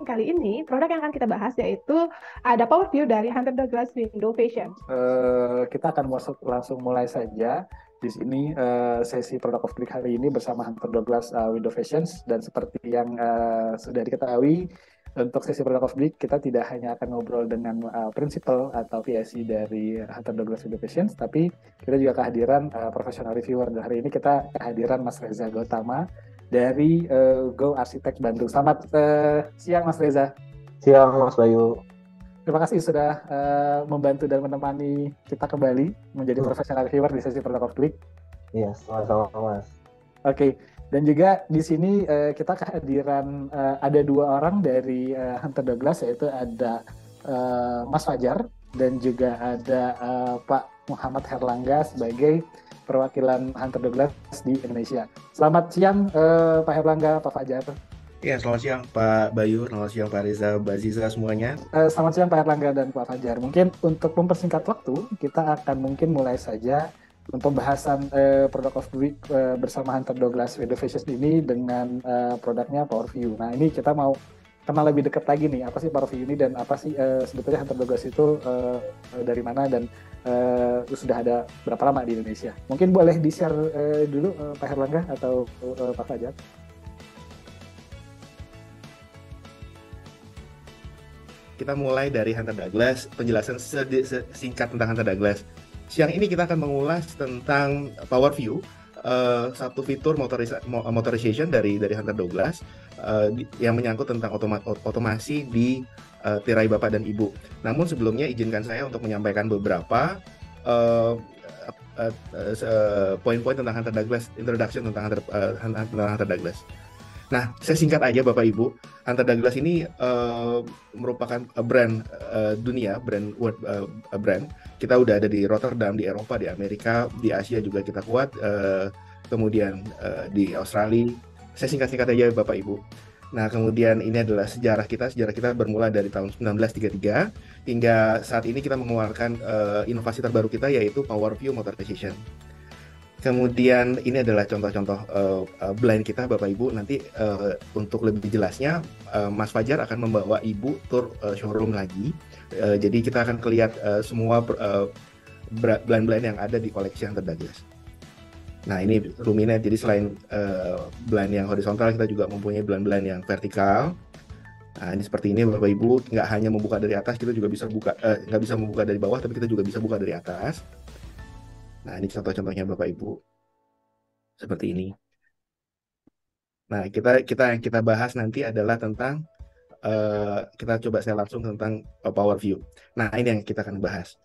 kali ini produk yang akan kita bahas yaitu ada Power View dari Hunter Douglas Window Vision. Kita akan langsung mulai saja di sini sesi produk of the week hari ini bersama Hunter Douglas Window Visions, dan seperti yang sudah diketahui, untuk sesi produk of the week kita tidak hanya akan ngobrol dengan principal atau PSC dari Hunter Douglas Window Visions, tapi kita juga kehadiran professional reviewer. Dan hari ini kita kehadiran Mas Reza Gautama dari Go Arsitek Bandung. Selamat siang Mas Reza. Siang Mas Bayu. Terima kasih sudah membantu dan menemani kita kembali menjadi profesional reviewer di sesi Product of the Week. Iya, sama-sama Mas. Oke, dan juga di sini kita kehadiran ada dua orang dari Hunter Douglas, yaitu ada Mas Fajar dan juga ada Pak Muhammad Herlangga sebagai perwakilan Hunter Douglas di Indonesia. Selamat siang Pak Herlangga, Pak Fajar. Ya, selamat siang Pak Bayu, selamat siang Pak Reza, Mbak Ziza semuanya. Selamat siang Pak Erlangga dan Pak Fajar. Mungkin untuk mempersingkat waktu, kita akan mungkin mulai saja untuk pembahasan Product of the Week bersama Hunter Douglas Window Visions ini dengan produknya PowerView. Nah, ini kita mau kenal lebih dekat lagi nih, apa sih PowerView ini dan apa sih sebetulnya Hunter Douglas itu dari mana dan sudah ada berapa lama di Indonesia. Mungkin boleh di-share dulu Pak Erlangga atau Pak Fajar. Kita mulai dari Hunter Douglas, penjelasan singkat tentang Hunter Douglas. Siang ini kita akan mengulas tentang PowerView, satu fitur motorization dari Hunter Douglas yang menyangkut tentang otomasi di tirai Bapak dan Ibu. Namun sebelumnya izinkan saya untuk menyampaikan beberapa poin-poin tentang Hunter Douglas, introduction tentang Hunter Douglas. Nah, saya singkat aja Bapak Ibu, Hunter Douglas ini merupakan brand dunia, brand. Kita udah ada di Rotterdam, di Eropa, di Amerika, di Asia juga kita kuat, kemudian di Australia. Saya singkat-singkat aja Bapak Ibu. Nah, kemudian ini adalah sejarah kita bermula dari tahun 1933 hingga saat ini kita mengeluarkan inovasi terbaru kita yaitu PowerView Motorization. Kemudian ini adalah contoh-contoh blind kita Bapak Ibu. Nanti untuk lebih jelasnya Mas Fajar akan membawa Ibu tur showroom lagi. Jadi kita akan lihat semua blind-blind yang ada di koleksi Hunter Douglas. Nah, ini roomnya, jadi selain blind yang horizontal, kita juga mempunyai blind-blind yang vertikal. Nah, ini seperti ini Bapak Ibu, nggak hanya membuka dari atas, kita juga bisa nggak bisa membuka dari bawah, tapi kita juga bisa buka dari atas. Nah, ini contoh-contohnya Bapak Ibu seperti ini. Nah, kita bahas nanti adalah tentang kita coba saya langsung tentang PowerView. Nah, ini yang kita akan bahas.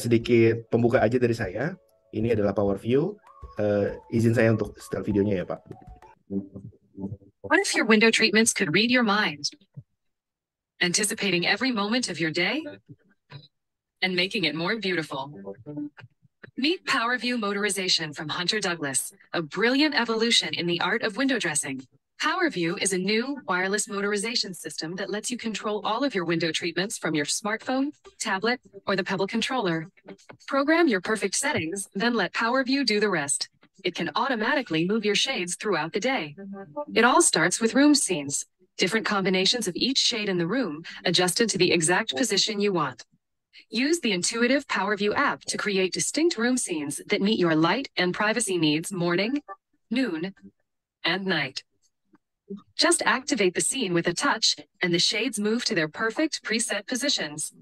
Sedikit pembuka aja dari saya. Ini adalah PowerView. Izin saya untuk setel videonya ya, Pak. What if your window treatments could read your mind, anticipating every moment of your day and making it more beautiful? Meet PowerView Motorization from Hunter Douglas, a brilliant evolution in the art of window dressing. PowerView is a new wireless motorization system that lets you control all of your window treatments from your smartphone, tablet, or the Pebble controller. Program your perfect settings, then let PowerView do the rest. It can automatically move your shades throughout the day. It all starts with room scenes, different combinations of each shade in the room adjusted to the exact position you want. Use the intuitive PowerView app to create distinct room scenes that meet your light and privacy needs morning, noon, and night. Just activate the scene with a touch, and the shades move to their perfect preset positions.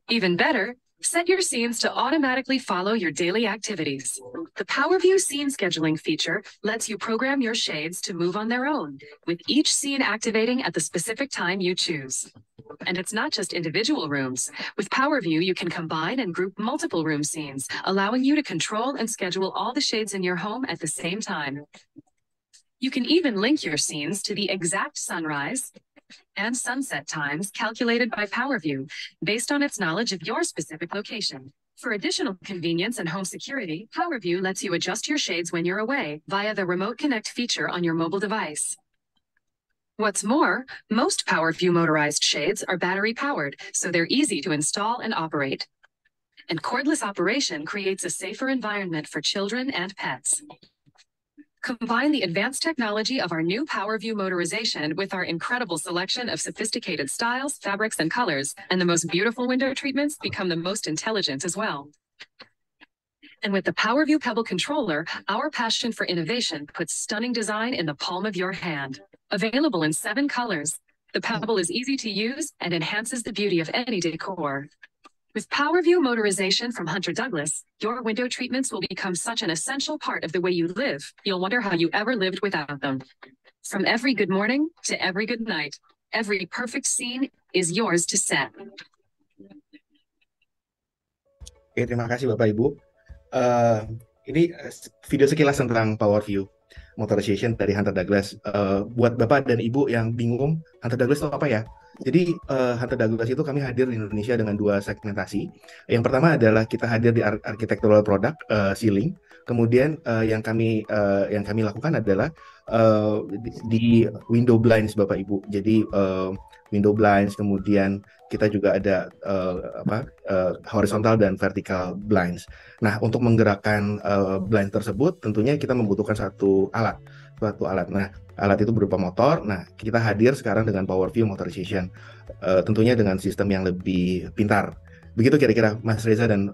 Even better, set your scenes to automatically follow your daily activities. The PowerView scene scheduling feature lets you program your shades to move on their own, with each scene activating at the specific time you choose. And it's not just individual rooms. With PowerView, you can combine and group multiple room scenes, allowing you to control and schedule all the shades in your home at the same time. You can even link your scenes to the exact sunrise and sunset times calculated by PowerView based on its knowledge of your specific location. For additional convenience and home security, PowerView lets you adjust your shades when you're away via the Remote Connect feature on your mobile device. What's more, most PowerView motorized shades are battery powered, so they're easy to install and operate. And cordless operation creates a safer environment for children and pets. Combine the advanced technology of our new PowerView motorization with our incredible selection of sophisticated styles, fabrics, and colors, and the most beautiful window treatments become the most intelligent as well. And with the PowerView Pebble controller, our passion for innovation puts stunning design in the palm of your hand. Available in 7 colors, the Pebble is easy to use and enhances the beauty of any decor. With PowerView motorization from Hunter Douglas, your window treatments will become such an essential part of the way you live, you'll wonder how you ever lived without them. From every good morning to every good night, every perfect scene is yours to set. Oke, terima kasih Bapak Ibu. Ini video sekilas tentang PowerView motorization dari Hunter Douglas. Buat Bapak dan Ibu yang bingung, Hunter Douglas itu apa ya? Jadi Hunter Douglas itu kami hadir di Indonesia dengan 2 segmentasi. Yang pertama adalah kita hadir di architectural product ceiling. Kemudian yang kami lakukan adalah di window blinds Bapak Ibu. Jadi window blinds, kemudian kita juga ada horizontal dan vertical blinds. Nah, untuk menggerakkan blind tersebut, tentunya kita membutuhkan suatu alat. Nah, alat itu berupa motor. Nah, kita hadir sekarang dengan PowerView motorization, tentunya dengan sistem yang lebih pintar. Begitu kira-kira Mas Reza dan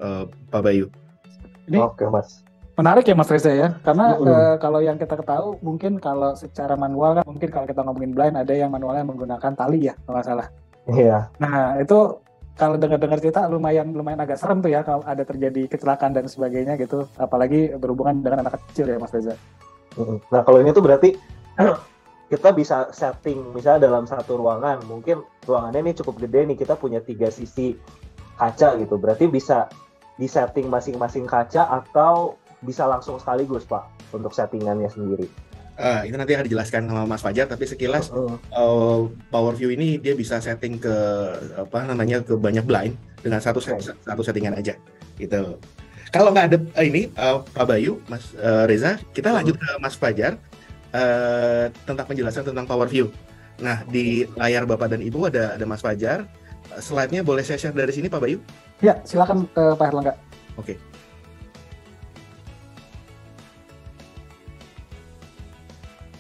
Pak Bayu. Ini Oke, Mas. menarik ya Mas Reza ya, karena kalau yang kita ketahui mungkin kalau secara manual kan, mungkin kalau kita ngomongin blind ada yang manualnya menggunakan tali ya kalau nggak salah. Iya. Nah itu kalau dengar-dengar cerita lumayan agak serem tuh ya kalau ada terjadi kecelakaan dan sebagainya gitu, apalagi berhubungan dengan anak kecil ya Mas Reza. Nah, kalau ini tuh berarti kita bisa setting misalnya dalam satu ruangan, mungkin ruangannya ini cukup gede nih, kita punya 3 sisi kaca gitu, berarti bisa di setting masing-masing kaca atau bisa langsung sekaligus Pak untuk settingannya sendiri. Itu nanti akan dijelaskan sama Mas Fajar, tapi sekilas PowerView ini dia bisa setting ke ke banyak blind dengan satu settingan aja gitu. Kalau nggak ada ini Pak Bayu, Mas Reza, kita lanjut ke Mas Fajar tentang penjelasan tentang PowerView. Nah, di layar Bapak dan Ibu ada Mas Fajar. Slide-nya boleh saya share dari sini Pak Bayu? Ya, silakan Pak Herlangga. Oke.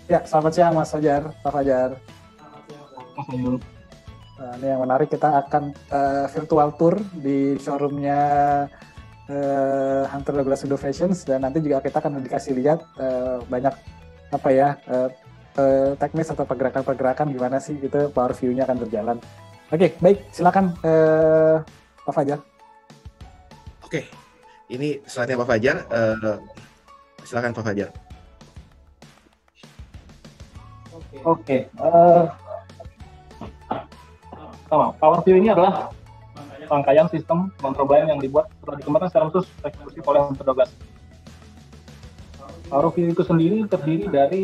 Ya, selamat siang Mas Fajar, Pak Fajar. Nah, ini yang menarik, kita akan virtual tour di showroomnya Hunter Douglas Window Fashions, dan nanti juga kita akan dikasih lihat banyak teknis atau pergerakan-pergerakan gimana sih itu PowerView-nya akan berjalan. Oke, baik, silakan Pak Fajar. Oke, ini slide-nya Pak Fajar. Silakan Pak Fajar. Oke, PowerView ini adalah rangkaian sistem control blind yang dibuat setelah dikembangkan secara khusus eksklusif oleh Hunter Douglas. PowerView itu sendiri terdiri dari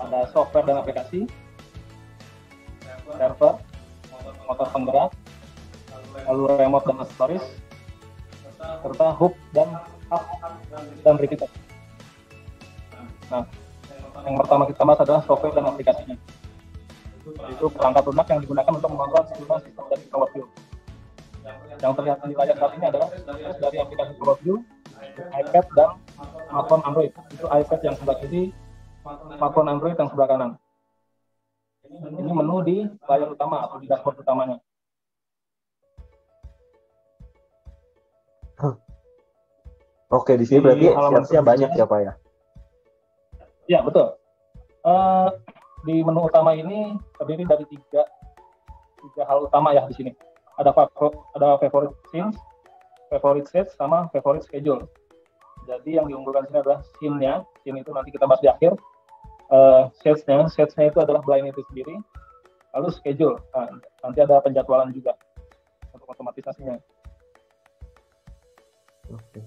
ada software dan aplikasi, server, motor penggerak, lalu remote dan aksesoris, serta hub dan repeater. Nah, yang pertama kita bahas adalah software dan aplikasinya. Itu perangkat lunak yang digunakan untuk mengontrol seluruh sistem dari PowerView. Yang terlihat di layar saat ini adalah dari aplikasi PowerView, iPad dan smartphone Android. Itu iPad yang sebelah kiri, smartphone Android yang sebelah kanan. Ini menu di layar utama atau di dashboard utamanya. Oke, di sini berarti opsinya banyak ya Pak ya? Ya, betul. Di menu utama ini terdiri dari tiga hal utama ya di sini. Ada favorite scenes, favorite sets, sama favorite schedule. Jadi yang diunggulkan sini adalah scene-nya. Scene itu nanti kita bahas di akhir. Sets-nya itu adalah blind itu sendiri. Lalu schedule. Nah, nanti ada penjadwalan juga untuk otomatisasinya. Oke.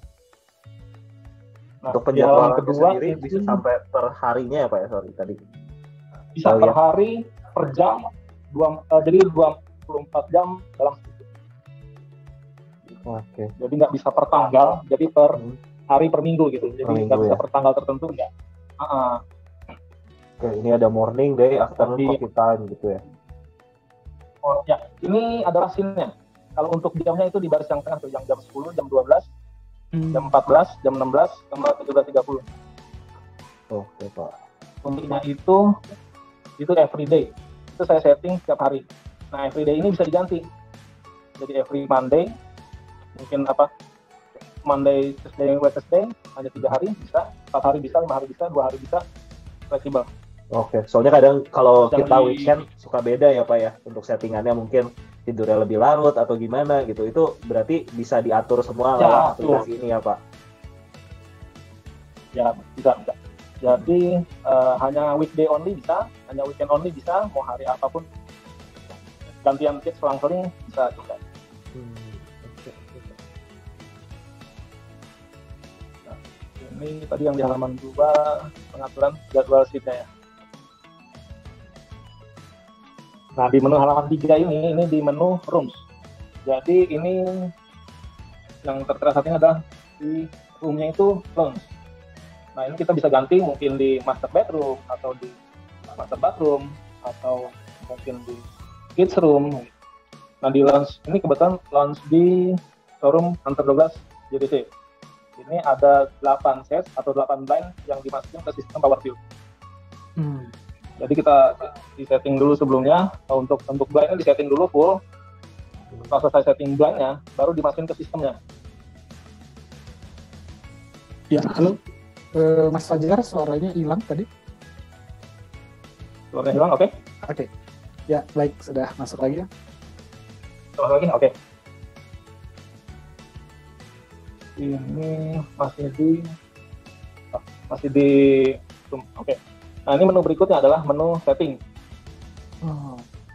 Nah, untuk penjadwalan kedua sendiri bisa sampai per harinya ya Pak ya, sorry tadi. Bisa per hari, per jam, jadi 24 jam dalam seminggu. Oke. Jadi nggak bisa per tanggal, jadi per hari, per minggu gitu. Jadi nggak bisa per tanggal tertentu, enggak. Oke, ini ada morning, day, afternoon, coffee time gitu ya. Oh ya, ini adalah scene-nya. Kalau untuk jamnya itu di baris yang tengah tuh, yang jam 10, jam 12, jam 14, jam 16, jam 17.30. Oke Pak. Uniknya itu everyday. Itu saya setting setiap hari. Nah, everyday ini bisa diganti. Jadi every Monday, mungkin Monday, Tuesday, Wednesday, hanya 3 hari bisa, 4 hari bisa, 5 hari bisa, 2 hari bisa, fleksibel. Oke, soalnya kadang kalau Dari- kita weekend suka beda ya Pak ya, untuk settingannya mungkin tidurnya lebih larut atau gimana gitu, itu berarti bisa diatur semua Ya, lewat betul. aplikasi ini ya Pak? Ya, bisa. Jadi hanya weekday only bisa, hanya weekend only bisa, mau hari apapun. Gantian selang-seling bisa juga. Nah, ini tadi yang di halaman 2, pengaturan jadwal sheet-nya ya. Nah, di menu halaman 3 ini di menu rooms. Jadi ini yang tertera saat ini adalah di room-nya itu lounge. Nah, ini kita bisa ganti mungkin di master bedroom, atau di master bathroom, atau mungkin di kids room. Nah, di lounge ini kebetulan lounge di showroom Hunter Douglas JDC. Ini ada 8 set atau 8 blind yang dimasukin ke sistem PowerView. Jadi kita di setting dulu sebelumnya, untuk blindnya di setting dulu full. Kalau selesai setting blindnya, baru dimasukin ke sistemnya. Ya, halo. Mas Fajar, suaranya hilang tadi. Suaranya hilang, oke? Oke. Ya, baik, sudah masuk lagi ya. Terus lagi, oke. Ini masih di oke. Nah, ini menu berikutnya adalah menu setting.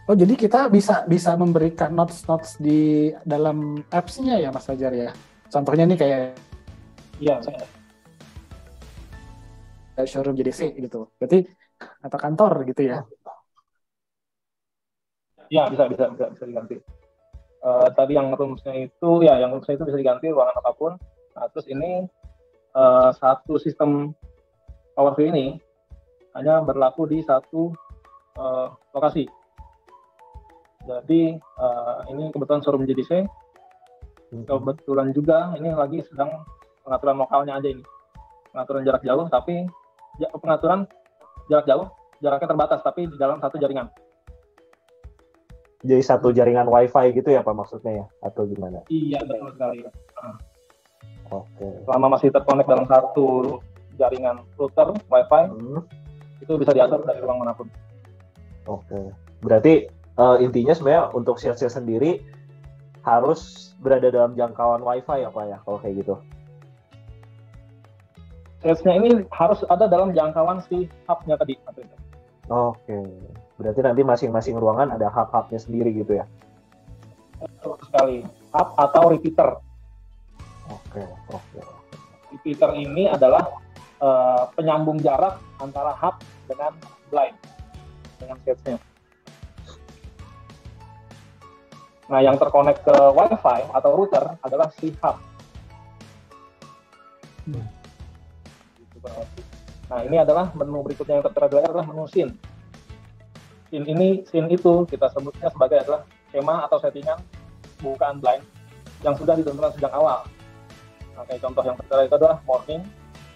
Oh, jadi kita bisa memberikan notes di dalam apps-nya ya, Mas Fajar ya. Contohnya nih kayak Iya, showroom JDC gitu. Berarti atau kantor gitu ya. iya bisa diganti. Tadi yang roomsnya itu bisa diganti ruangan apapun. Nah, terus ini satu sistem PowerView ini hanya berlaku di satu lokasi. Jadi ini kebetulan showroom JDC. Kebetulan juga ini lagi sedang pengaturan lokalnya aja ini. Pengaturan jarak jauh, tapi pengaturan jarak jauh, jaraknya terbatas, tapi di dalam satu jaringan. Jadi satu jaringan WiFi gitu ya Pak maksudnya ya? Atau gimana? Iya, betul sekali. Oke. Selama masih terkonek dalam satu jaringan router WiFi, itu bisa diatur dari ruang manapun. Oke. Berarti intinya sebenarnya untuk share sendiri harus berada dalam jangkauan WiFi ya Pak ya, kalau kayak gitu? Sales-nya ini harus ada dalam jangkauan si hub-nya tadi. Oke. Berarti nanti masing-masing ruangan ada hub-hubnya sendiri gitu ya? Betul sekali. Hub atau repeater. Oke. Repeater ini adalah penyambung jarak antara hub dengan blind, dengan sales-nya. Nah, yang terkonek ke WiFi atau router adalah si hub. Nah, ini adalah menu berikutnya yang tertera di layar adalah menu scene. Scene itu kita sebutnya sebagai adalah skema atau settingan pembukaan blind yang sudah ditentukan sejak awal. Nah, kayak contoh yang tertera itu adalah morning,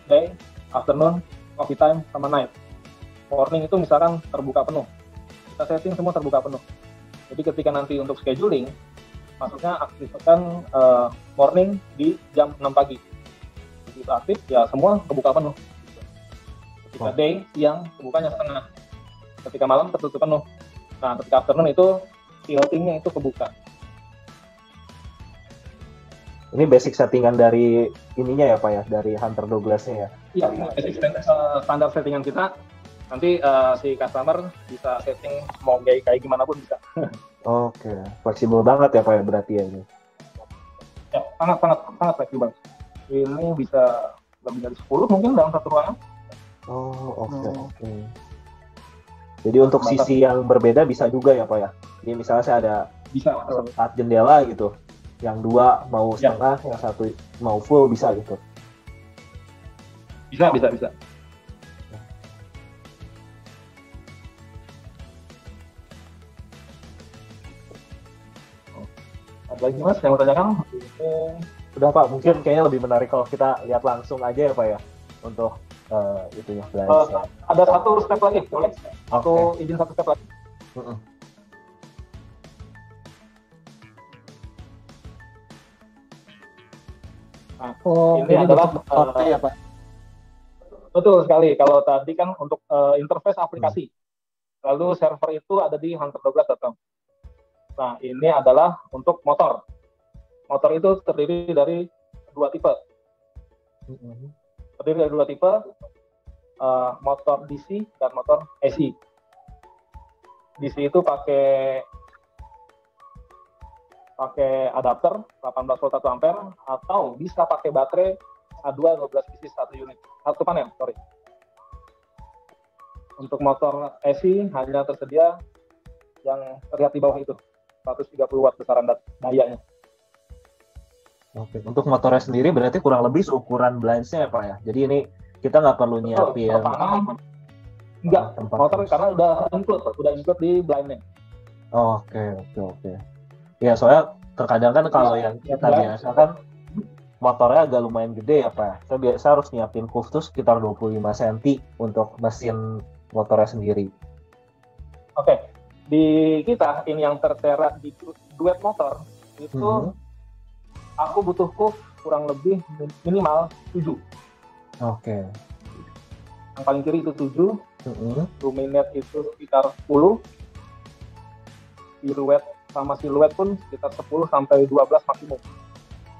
day, afternoon, coffee time, sama night. Morning itu misalkan terbuka penuh. Kita setting semua terbuka penuh. Jadi ketika nanti untuk scheduling, maksudnya aktifkan morning di jam 6 pagi. Begitu aktif, ya semua kebuka penuh. Ketika day, siang, kebukanya setengah. Ketika malam, tertutup penuh. Nah, ketika afternoon itu, tiltingnya itu kebuka. Ini basic settingan dari ininya ya Pak ya, dari Hunter Douglas-nya ya? Iya, standar settingan kita. Nanti si customer bisa setting mau kayak gimana pun bisa. Oke, fleksibel banget ya Pak ya berarti ya ini? Ya, sangat fleksibel. Ini bisa lebih dari 10 mungkin dalam satu ruangan. Oh, oke. Jadi untuk sisi yang berbeda bisa juga ya Pak ya? Jadi misalnya saya ada Bisa. 4 jendela gitu, yang 2 mau setengah, yang 1 mau full bisa gitu? Bisa. Ada lagi Mas yang mau tanyakan? Udah Pak, mungkin kayaknya lebih menarik kalau kita lihat langsung aja ya Pak ya, untuk itu ya balance. Ada satu step lagi, boleh? Aku Oke. izin satu step lagi. Mm-mm. Nah, Oh, ini adalah untuk motornya ya Pak. betul sekali. Kalau tadi kan untuk interface aplikasi, lalu server itu ada di hunter12.com. Nah, ini adalah untuk motor. Motor itu terdiri dari dua tipe. Mm-mm. Terdiri dari dua tipe, motor DC dan motor AC. DC itu pakai adapter 18 volt 1 ampere atau bisa pakai baterai A2 12 pieces satu panel, sorry. Untuk motor AC hanya tersedia yang terlihat di bawah itu, 130 watt besaran dayanya. Oke. Untuk motornya sendiri berarti kurang lebih seukuran blinds-nya ya Pak ya. Jadi ini kita nggak perlu nyiapin Enggak, tempat motor khusus. karena udah include di blind-nya. Oke. Ya soalnya terkadang kan kalau yang kita biasa kan motornya agak lumayan gede ya Pak. Saya biasa harus nyiapin khusus sekitar 25 cm untuk mesin motornya sendiri. Oke, di kita ini yang tertera di duet motor itu aku butuh kuf kurang lebih minimal 7. Oke. Yang paling kiri itu 7, Mm-mm. luminet itu sekitar 10, siluet pun sekitar 10 sampai 12 maksimum.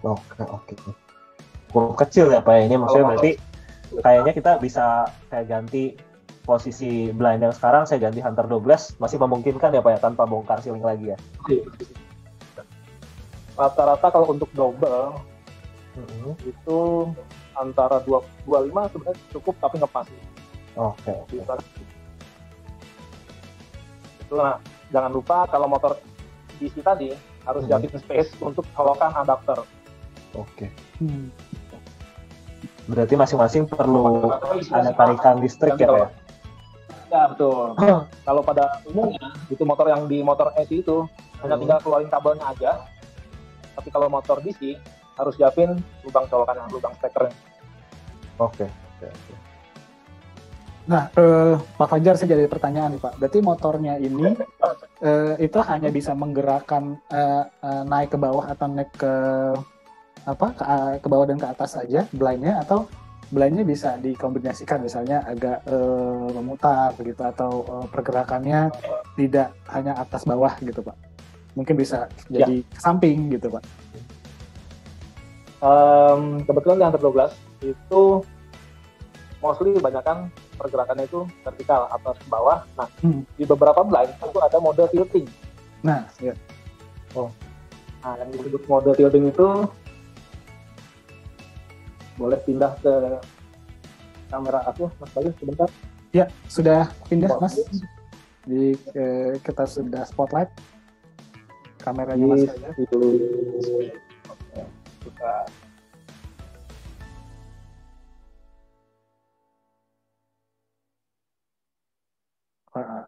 Oke. Cukup kecil ya Pak ya. Ini maksudnya Kalau berarti kayaknya kita bisa kayak ganti posisi blind yang sekarang, saya ganti Hunter 12, masih memungkinkan ya Pak ya, tanpa bongkar ceiling lagi ya. Rata-rata kalau untuk double Mm-mm. itu antara 25 sebenarnya cukup tapi ngepas. Oke. Bisa. Itu nah, jangan lupa kalau motor DC tadi harus siapin space untuk colokan adapter. Oke. Berarti masing-masing perlu ada tarikan listrik ya Pak ya? Ya betul. Kalau pada umumnya itu motor yang di motor AC itu hanya tinggal keluarin kabelnya aja. Tapi kalau motor DC harus siapin lubang colokan, lubang stekernya. Oke. Nah, Pak Fajar, saya jadi pertanyaan nih Pak. Berarti motornya ini itu hanya bisa menggerakkan naik ke bawah atau naik ke ke bawah dan ke atas saja blindnya, atau blindnya bisa dikombinasikan misalnya agak memutar begitu, atau pergerakannya tidak hanya atas bawah gitu Pak. Mungkin bisa jadi ke samping gitu Pak. Kebetulan di Hunter 12 itu mostly kebanyakan pergerakannya itu vertikal atas ke bawah. Nah, di beberapa blind itu ada mode tilting. Nah, ya. Nah, yang disebut mode tilting itu boleh pindah ke kamera aku, Mas Bayu, sebentar. Ya, sudah pindah Mas. Jadi kita sudah spotlight kameranya Mas Fajar. Itu kita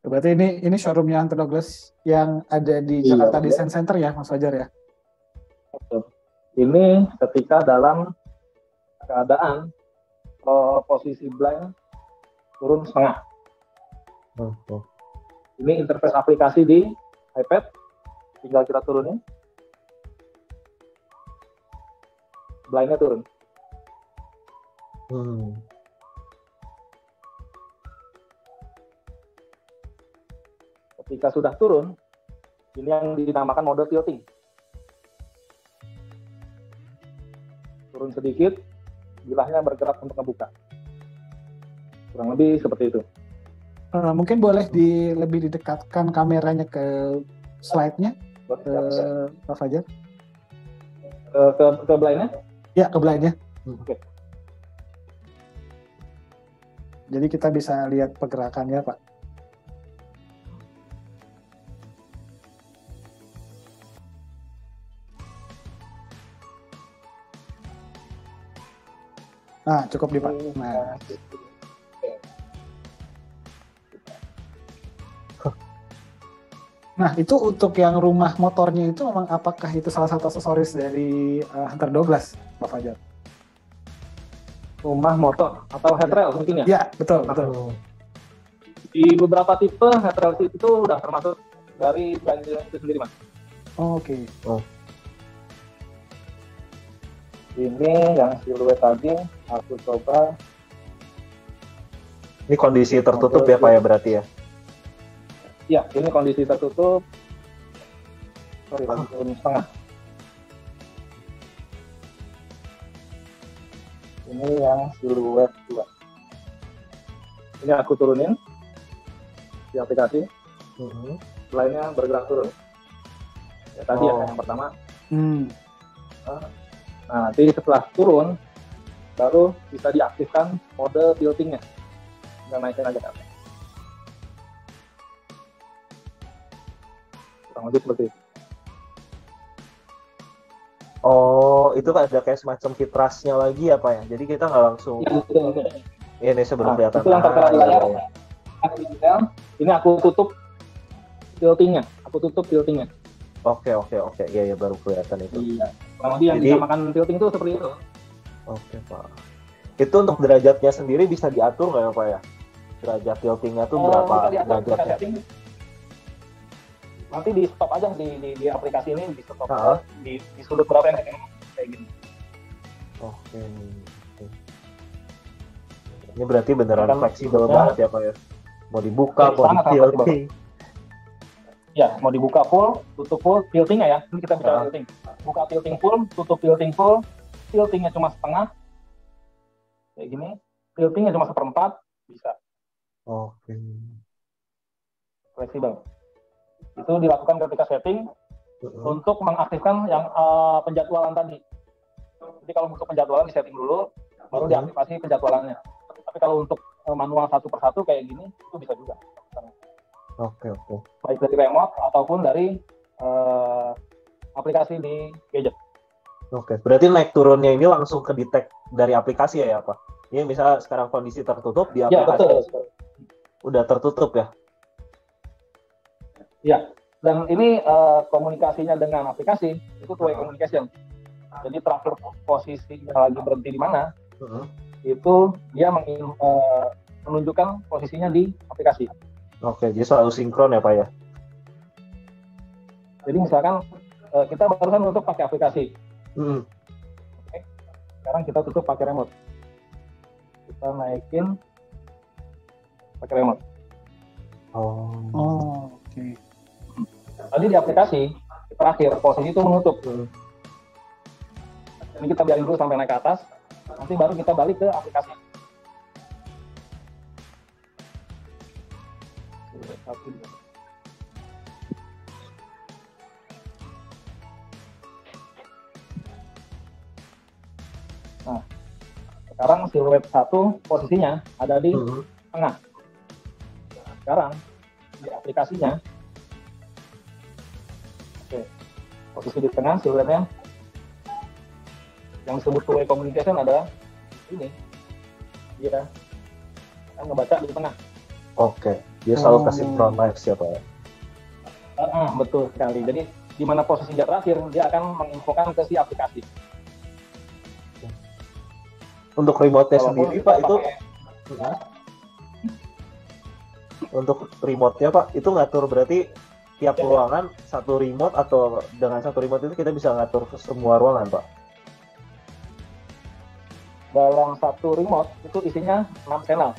Berarti ini showroomnya Hunter Douglas yang ada di Jakarta Design Center ya, Mas Fajar ya? ini ketika dalam keadaan posisi blind turun setengah. Ini interface aplikasi di iPad, tinggal kita turunin, blindnya turun. Ketika sudah turun, ini yang dinamakan mode tilting. Turun sedikit, bilahnya bergerak untuk membuka. Kurang lebih seperti itu. Mungkin boleh lebih didekatkan kameranya ke slide-nya, Pak Fajar? Ke blindnya? Ya, ke blindnya. Oke. Jadi kita bisa lihat pergerakannya, Pak. Nah, cukup di Pak. Nah, itu untuk yang rumah motornya itu memang apakah itu salah satu aksesoris dari Hunter Douglas, Pak Fajar? rumah motor atau head rail mungkin ya. Ya, betul, betul. Di beberapa tipe head rail itu udah termasuk dari brand itu sendiri, Mas. Oke. Ini yang siluet tadi aku coba. Ini kondisi tertutup ya Pak ya berarti ya? Ya, ini kondisi tertutup. Sorry, turun setengah. Ini yang siluet 2. Ini aku turunin di aplikasi. Lainnya bergerak turun. Ya, tadi ya yang pertama. Nah, nanti setelah turun baru bisa diaktifkan mode tiltingnya. Tinggal naikin aja kan. Kurang lebih seperti itu. Oh, itu kan ada kayak semacam fitrasnya lagi ya Pak ya? Jadi kita nggak langsung Ya, betul. ini sebelum kelihatan. Itu yang tertera di layar. Ini aku tutup tiltingnya. Oke. Iya baru kelihatan itu. Iya. Kurang lebih yang dinamakan tilting itu seperti itu. Oke Pak. Itu untuk derajatnya sendiri bisa diatur nggak ya Pak ya? Derajat tiltingnya tuh berapa derajatnya? Nanti di stop aja di aplikasi ini, di stop di sudut berapa yang kayak gini. Oke. Ini berarti beneran fleksibel banget ya Pak ya? Mau dibuka, mau di-tilting. Ya, mau dibuka full, tutup full, tiltingnya ya. Ini kita bicara tilting. Buka tilting full, tutup tilting full, tiltingnya cuma setengah. Kayak gini. Tiltingnya cuma 1/4, bisa. Oke. Fleksibel. Itu dilakukan ketika setting untuk mengaktifkan yang penjadwalan tadi. Jadi kalau untuk penjadwalan di setting dulu, baru diaktifasi penjadwalannya. Tapi kalau untuk manual satu persatu kayak gini, itu bisa juga. Oke. Baik dari remote ataupun dari aplikasi di gadget. Oke, berarti naik turunnya ini langsung ke detect dari aplikasi ya Pak? Ini misalnya sekarang kondisi tertutup di aplikasi. Ya, betul. Udah tertutup ya? Ya, dan ini komunikasinya dengan aplikasi itu two-way communication. Jadi transfer posisinya lagi berhenti di mana, itu dia menunjukkan posisinya di aplikasi. Oke, jadi selalu sinkron ya Pak ya? Jadi misalkan kita barusan tutup pakai aplikasi. Oke. Sekarang kita tutup pakai remote. Kita naikin pakai remote. Oke. Tadi di aplikasi terakhir posisi itu menutup. Ini kita biarin dulu sampai naik ke atas. Nanti baru kita balik ke aplikasi. Nah, sekarang siluet 1 posisinya ada di tengah. Sekarang di aplikasinya, posisi di tengah siluetnya, yang disebut two-way communication adalah ini, dia akan ngebaca di tengah. Oke, dia selalu kasih synchronize ya Pak ya? Betul sekali. Jadi di mana posisi dia terakhir, dia akan menginfokan ke si aplikasi. Untuk remote-nya sendiri Pak itu untuk remote-nya Pak itu ngatur berarti tiap ruangan satu remote atau dengan satu remote itu kita bisa ngatur ke semua ruangan Pak? Dalam satu remote itu isinya 6 channel.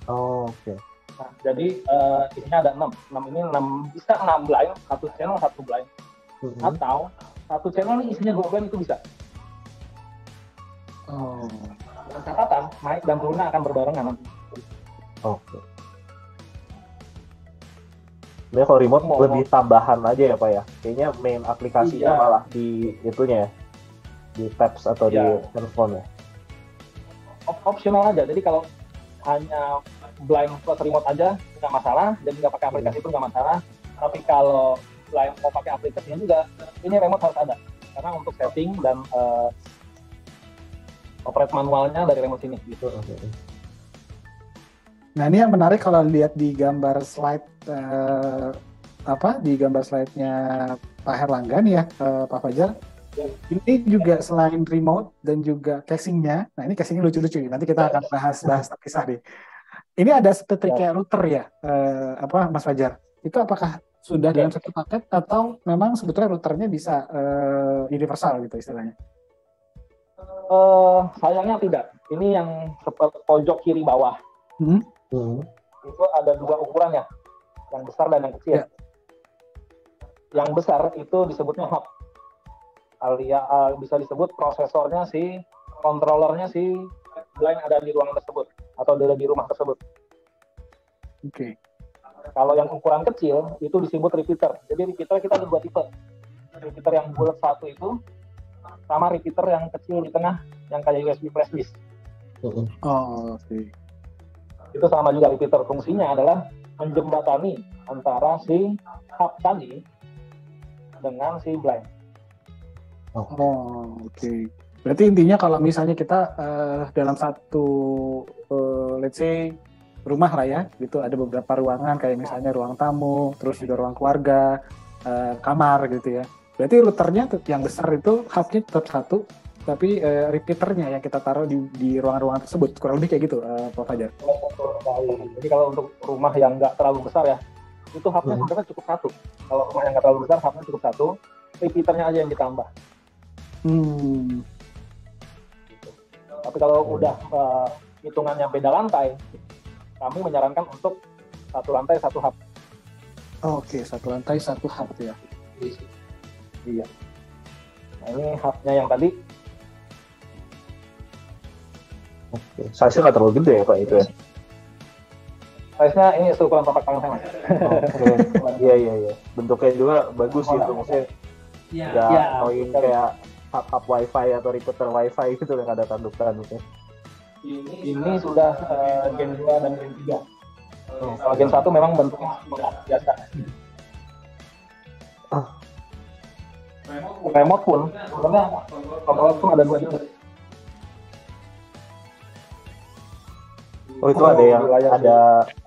Oke. Nah, jadi isinya ada 6. 6 ini 6 blind, satu channel satu blind. Atau satu channel ini isinya 2 blind itu bisa. Dengan catatan naik dan turunnya akan berbarengan nanti. Oke. Sebenarnya kalau remote lebih tambahan aja ya Pak ya. Kayaknya main aplikasinya malah di itunya ya. Di tabs atau di handphone ya. Opsional aja. Jadi kalau hanya blind plus remote aja nggak masalah, dan nggak pakai aplikasi pun nggak masalah. Tapi kalau blind mau pakai aplikasinya juga, ini remote harus ada. Karena untuk setting dan operate manualnya dari remote sini gitu. Nah ini yang menarik kalau lihat di gambar slide di gambar slide-nya Pak Herlangga nih ya, Pak Fajar. Ini juga selain remote dan juga casingnya, nah ini casingnya lucu-lucu. Nanti kita akan bahas terpisah deh. Ini ada seperti kayak router ya, apa Mas Fajar? Itu apakah sudah dalam satu paket atau memang sebetulnya routernya bisa universal gitu istilahnya? Sayangnya tidak. Ini yang pojok kiri bawah. Itu ada dua ukuran ya, yang besar dan yang kecil. Yang besar itu disebutnya hub. Bisa disebut prosesornya si controllernya si blind ada di ruangan tersebut atau ada di rumah tersebut. Oke. Kalau yang ukuran kecil itu disebut repeater. Jadi repeater kita ada dua tipe. Repeater yang bulat satu itu sama repeater yang kecil di tengah yang kayak USB flash disk. Oh, oke. Itu sama juga repeater. Fungsinya adalah menjembatani antara si hub tadi dengan si blind. Oh, oke. Berarti intinya kalau misalnya kita dalam satu let's say rumah lah ya, gitu ada beberapa ruangan kayak misalnya ruang tamu, terus juga ruang keluarga, kamar gitu ya. Berarti routernya yang besar itu hubnya tetap satu, tapi repeaternya yang kita taruh di ruangan-ruangan tersebut kurang lebih kayak gitu, Pak Fajar. Jadi kalau untuk rumah yang nggak terlalu besar ya, itu hubnya sebenarnya cukup satu. Kalau rumah yang nggak terlalu besar, hubnya cukup satu, repeaternya aja yang ditambah. Tapi kalau udah hitungannya beda lantai, kami menyarankan untuk satu lantai satu hub. Oke, satu lantai satu hub ya. Iya. Nah, ini hubnya yang tadi. Oke, size-nya nggak terlalu gede ya Pak itu ya? Size-nya ini seukuran telapak tangan saya. Oke, iya. Bentuknya juga bagus gitu, maksudnya nggak annoying kayak hub wifi atau repeater wifi gitu yang ada tanduk-tanduknya. Ini sudah Gen 2 dan Gen 3. Kalau Gen 1 memang bentuknya biasa. Remote pun sebenarnya controller pun ada dua jenis. Oh itu ada yang ada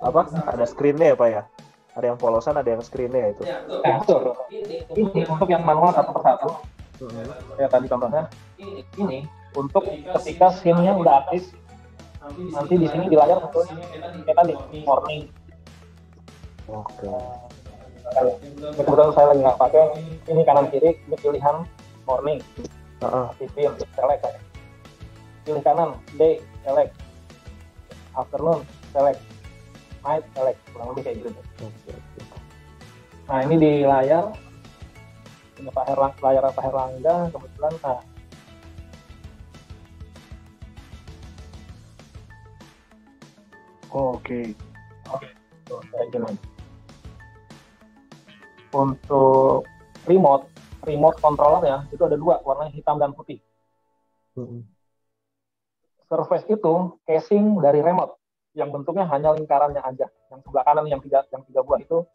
apa? Ada screen-nya ya Pak ya? Ada yang polosan, ada yang screen-nya itu. Betul. Ini untuk yang manual satu persatu. Ya tadi contohnya. Ini untuk ketika SIM-nya udah aktif, nanti di sini di layar betul kayak tadi morning. Oke. Kebetulan saya lagi nggak pakai ini kanan kiri ini pilihan morning, aktifin, select. Pilih kanan day, select. Afternoon, select. Night, select. Kurang lebih kayak gitu. Nah ini di layar ini layar Pak Herlangga kebetulan. Nah, Oke. tuh, kayak gini. Untuk remote controller ya itu ada dua, warna hitam dan putih. Surface itu casing dari remote yang bentuknya hanya lingkarannya aja. Yang sebelah kanan yang tiga buah itu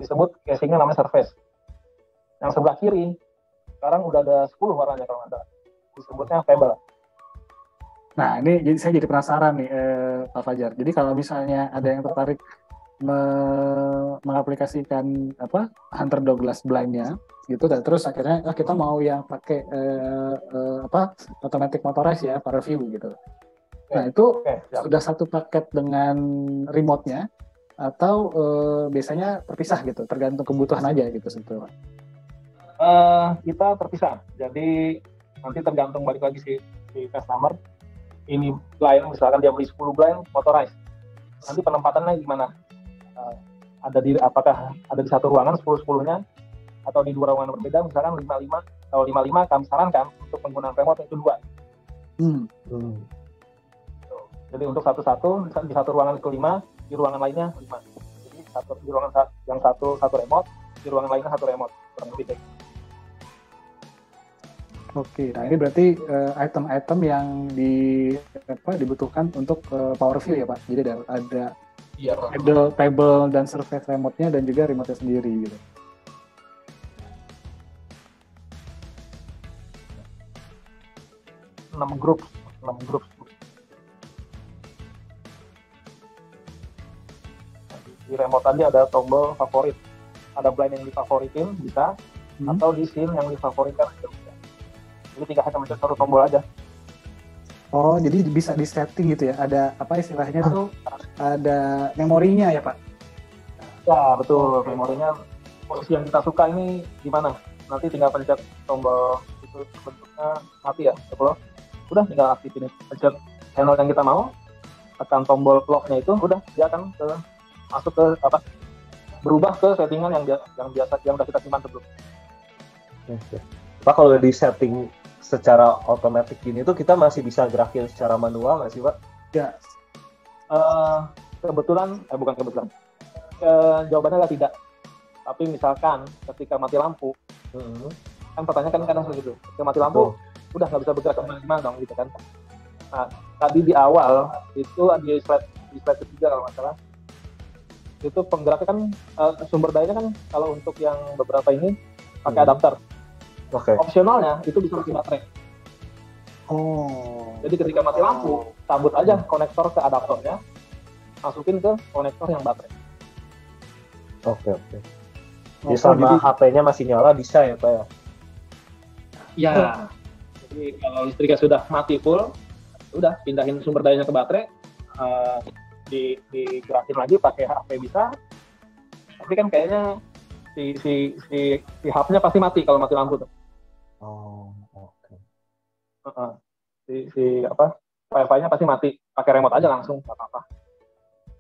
disebut casingnya namanya surface. Yang sebelah kiri sekarang udah ada 10 warnanya kalau nggak salah. Disebutnya Fable. Nah, ini saya jadi penasaran nih, Pak Fajar. Jadi kalau misalnya ada yang tertarik mengaplikasikan Hunter Douglas blind-nya gitu, dan terus akhirnya kita mau yang pakai automatic motorized ya, para view gitu. Nah, itu sudah satu paket dengan remote-nya atau biasanya terpisah gitu, tergantung kebutuhan aja gitu sebetulnya. Kita terpisah. Jadi nanti tergantung balik lagi si customer. Ini blind, misalkan dia beli 10 blind motorized. Nanti penempatannya gimana? Apakah ada di satu ruangan 10-10-nya atau di dua ruangan berbeda, misalkan 5-5. Kalau 5-5 kami sarankan untuk penggunaan remote itu 2. Jadi untuk satu-satu, di satu ruangan itu 5, di ruangan lainnya 5. Jadi di ruangan yang satu remote, di ruangan lainnya satu remote. Kurang lebih kayak gitu. Oke, nah ini berarti item-item yang dibutuhkan untuk power view ya Pak. Jadi ada table dan surface remote-nya dan juga remote-nya sendiri gitu. enam grup. Di remote tadi ada tombol favorit. Ada blind yang difavoritin bisa, atau di scene yang difavoritkan juga bisa. Jadi tinggal hanya mencet satu tombol aja. Oh, jadi bisa di-setting gitu ya. Ada apa istilahnya tuh? Ada memorinya ya, Pak? Ya, betul. Memorinya posisi yang kita suka ini di mana. Nanti tinggal pencet tombol itu bentuknya mati ya. Kalau udah tinggal aktifin, pencet channel yang kita mau, tekan tombol lock-nya itu, udah dia akan masuk ke apa? Berubah ke settingan yang biasa yang udah kita simpan sebelumnya. Oke. Pak, kalau di setting secara otomatis gini tuh kita masih bisa gerakin secara manual nggak sih, Pak? Ya. Bukan kebetulan. Jawabannya adalah tidak. Tapi misalkan ketika mati lampu, kan pertanyaan kan kadang seperti itu. Ketika mati lampu, udah nggak bisa bergerak kemana-mana dong, gitu kan. Nah, tadi di awal itu di slide ketiga kalau nggak salah, itu penggeraknya kan sumber dayanya kan kalau untuk yang beberapa ini pakai adapter. Oke. Opsionalnya itu bisa pakai baterai. Oh. Jadi ketika mati lampu, cabut aja konektor ke adaptornya, masukin ke konektor yang baterai. Oke. Jadi selama HP-nya masih nyala bisa ya, Pak ya? Ya. Jadi kalau listriknya sudah mati full, udah pindahin sumber dayanya ke baterai, digerakin lagi pakai HP bisa. Tapi kan kayaknya si hub-nya pasti mati kalau mati lampu tuh. Oh, oke. Wi-Fi-nya pasti mati. Pakai remote aja langsung, nggak apa-apa.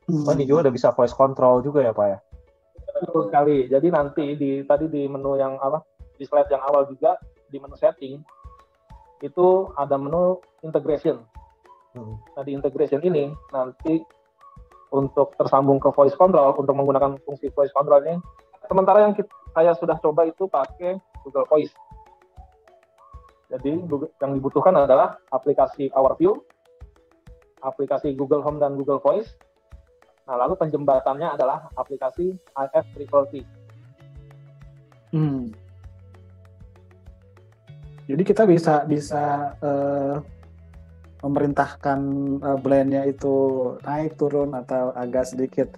Oh, ini juga udah bisa voice control juga ya, Pak ya? Betul sekali. Jadi nanti tadi di menu yang di slide yang awal juga di menu setting itu ada menu integration. Nah, di integration ini nanti untuk tersambung ke voice control, untuk menggunakan fungsi voice control ini, sementara yang saya sudah coba itu pakai Google Voice. Jadi yang dibutuhkan adalah aplikasi OurView, aplikasi Google Home dan Google Voice. Nah, lalu penjembatannya adalah aplikasi IF340. Jadi kita bisa memerintahkan blend-nya itu naik turun atau agak sedikit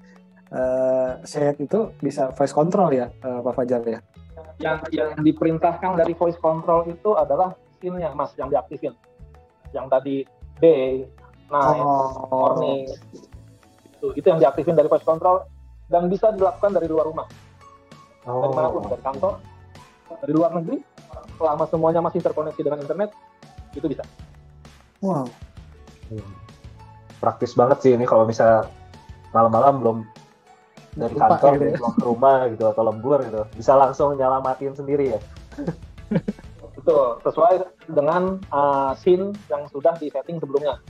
shade itu bisa voice control ya, Pak Fajar ya. Yang diperintahkan dari voice control itu adalah scene-nya, Mas, yang diaktifin. Yang tadi day, night, morning. Itu yang diaktifin dari voice control dan bisa dilakukan dari luar rumah. Dari manapun, dari kantor, dari luar negeri, selama semuanya masih terkoneksi dengan internet, itu bisa. Wow. Praktis banget sih ini kalau misalnya malam-malam belum dari kantor gitu ya, belum ke rumah gitu atau lembur gitu, bisa langsung nyala matiin sendiri ya. Betul, sesuai dengan scene yang sudah di-setting sebelumnya.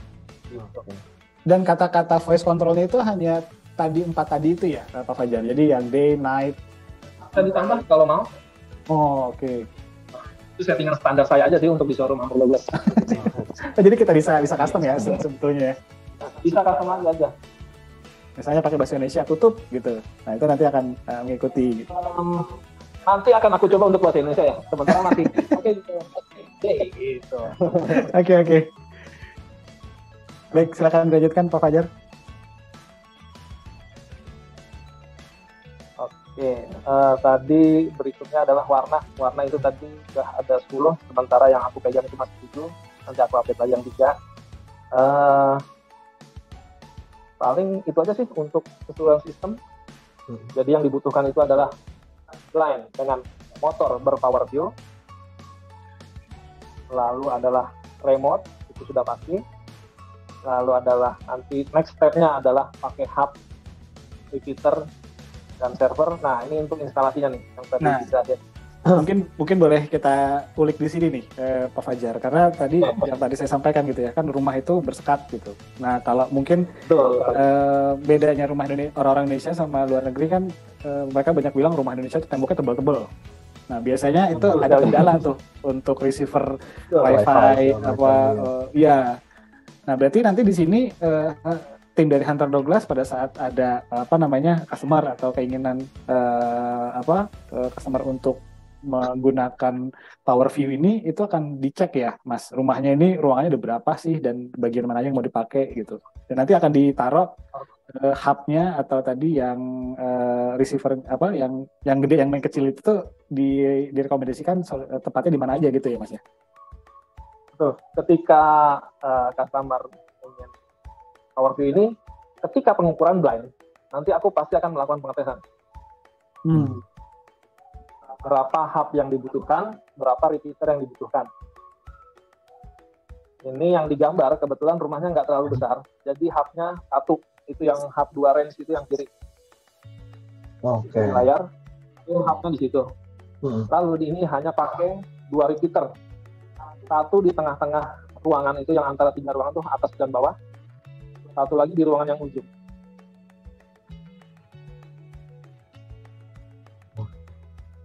Gitu. Dan kata-kata voice controlnya itu hanya tadi 4 tadi itu ya, Pak Fajar. Jadi yang day, night. Bisa ditambah kalau mau. Oh, oke. Itu settingan standar saya aja sih untuk di showroom Hampir Douglas. Jadi kita bisa custom ya sebetulnya. Bisa custom aja. Misalnya pakai bahasa Indonesia tutup gitu. Nah, itu nanti akan mengikuti gitu. Nanti akan aku coba untuk bahasa Indonesia ya. Sementara masih oke gitu. Oke. Baik, silakan dilanjutkan Pak Fajar. Oke, tadi berikutnya adalah warna. Warna itu tadi sudah ada 10, sementara yang aku pegang itu masih 7. Nanti aku update lagi yang 3. Paling itu aja sih untuk keseluruhan sistem. Jadi yang dibutuhkan itu adalah line dengan motor berpower view. Lalu adalah remote, itu sudah pasti. Lalu adalah nanti next step-nya adalah pakai hub, repeater, dan server. Nah, ini untuk instalasinya nih yang tadi bisa ya. Mungkin boleh kita ulik di sini nih, Pak Fajar, karena tadi yang tadi saya sampaikan gitu ya, kan rumah itu bersekat gitu. Nah, kalau mungkin bedanya rumah orang Indonesia sama luar negeri kan, mereka banyak bilang rumah Indonesia itu temboknya tebal-tebal. Nah, biasanya itu ada kendala tuh untuk receiver wifi apa, ya. Nah, berarti nanti di sini tim dari Hunter Douglas pada saat ada customer atau keinginan customer untuk menggunakan Power View ini, itu akan dicek ya, Mas, rumahnya ini ruangannya ada berapa sih dan bagian mana yang mau dipakai gitu. Dan nanti akan ditaruh hub-nya atau tadi yang receiver yang gede yang kecil itu tuh direkomendasikan tepatnya di mana aja gitu ya, Mas ya. Tuh, ketika customer ingin power view ini, ketika pengukuran blind, nanti aku pasti akan melakukan pengetesan. Berapa hub yang dibutuhkan, berapa repeater yang dibutuhkan. Ini yang digambar, kebetulan rumahnya nggak terlalu besar, jadi hubnya satu, itu yang hub 2 range itu yang kiri. Oke. Di layar, itu hubnya di situ. Lalu ini hanya pakai 2 repeater. Satu di tengah-tengah ruangan itu yang antara 3 ruangan tuh atas dan bawah. Satu lagi di ruangan yang ujung.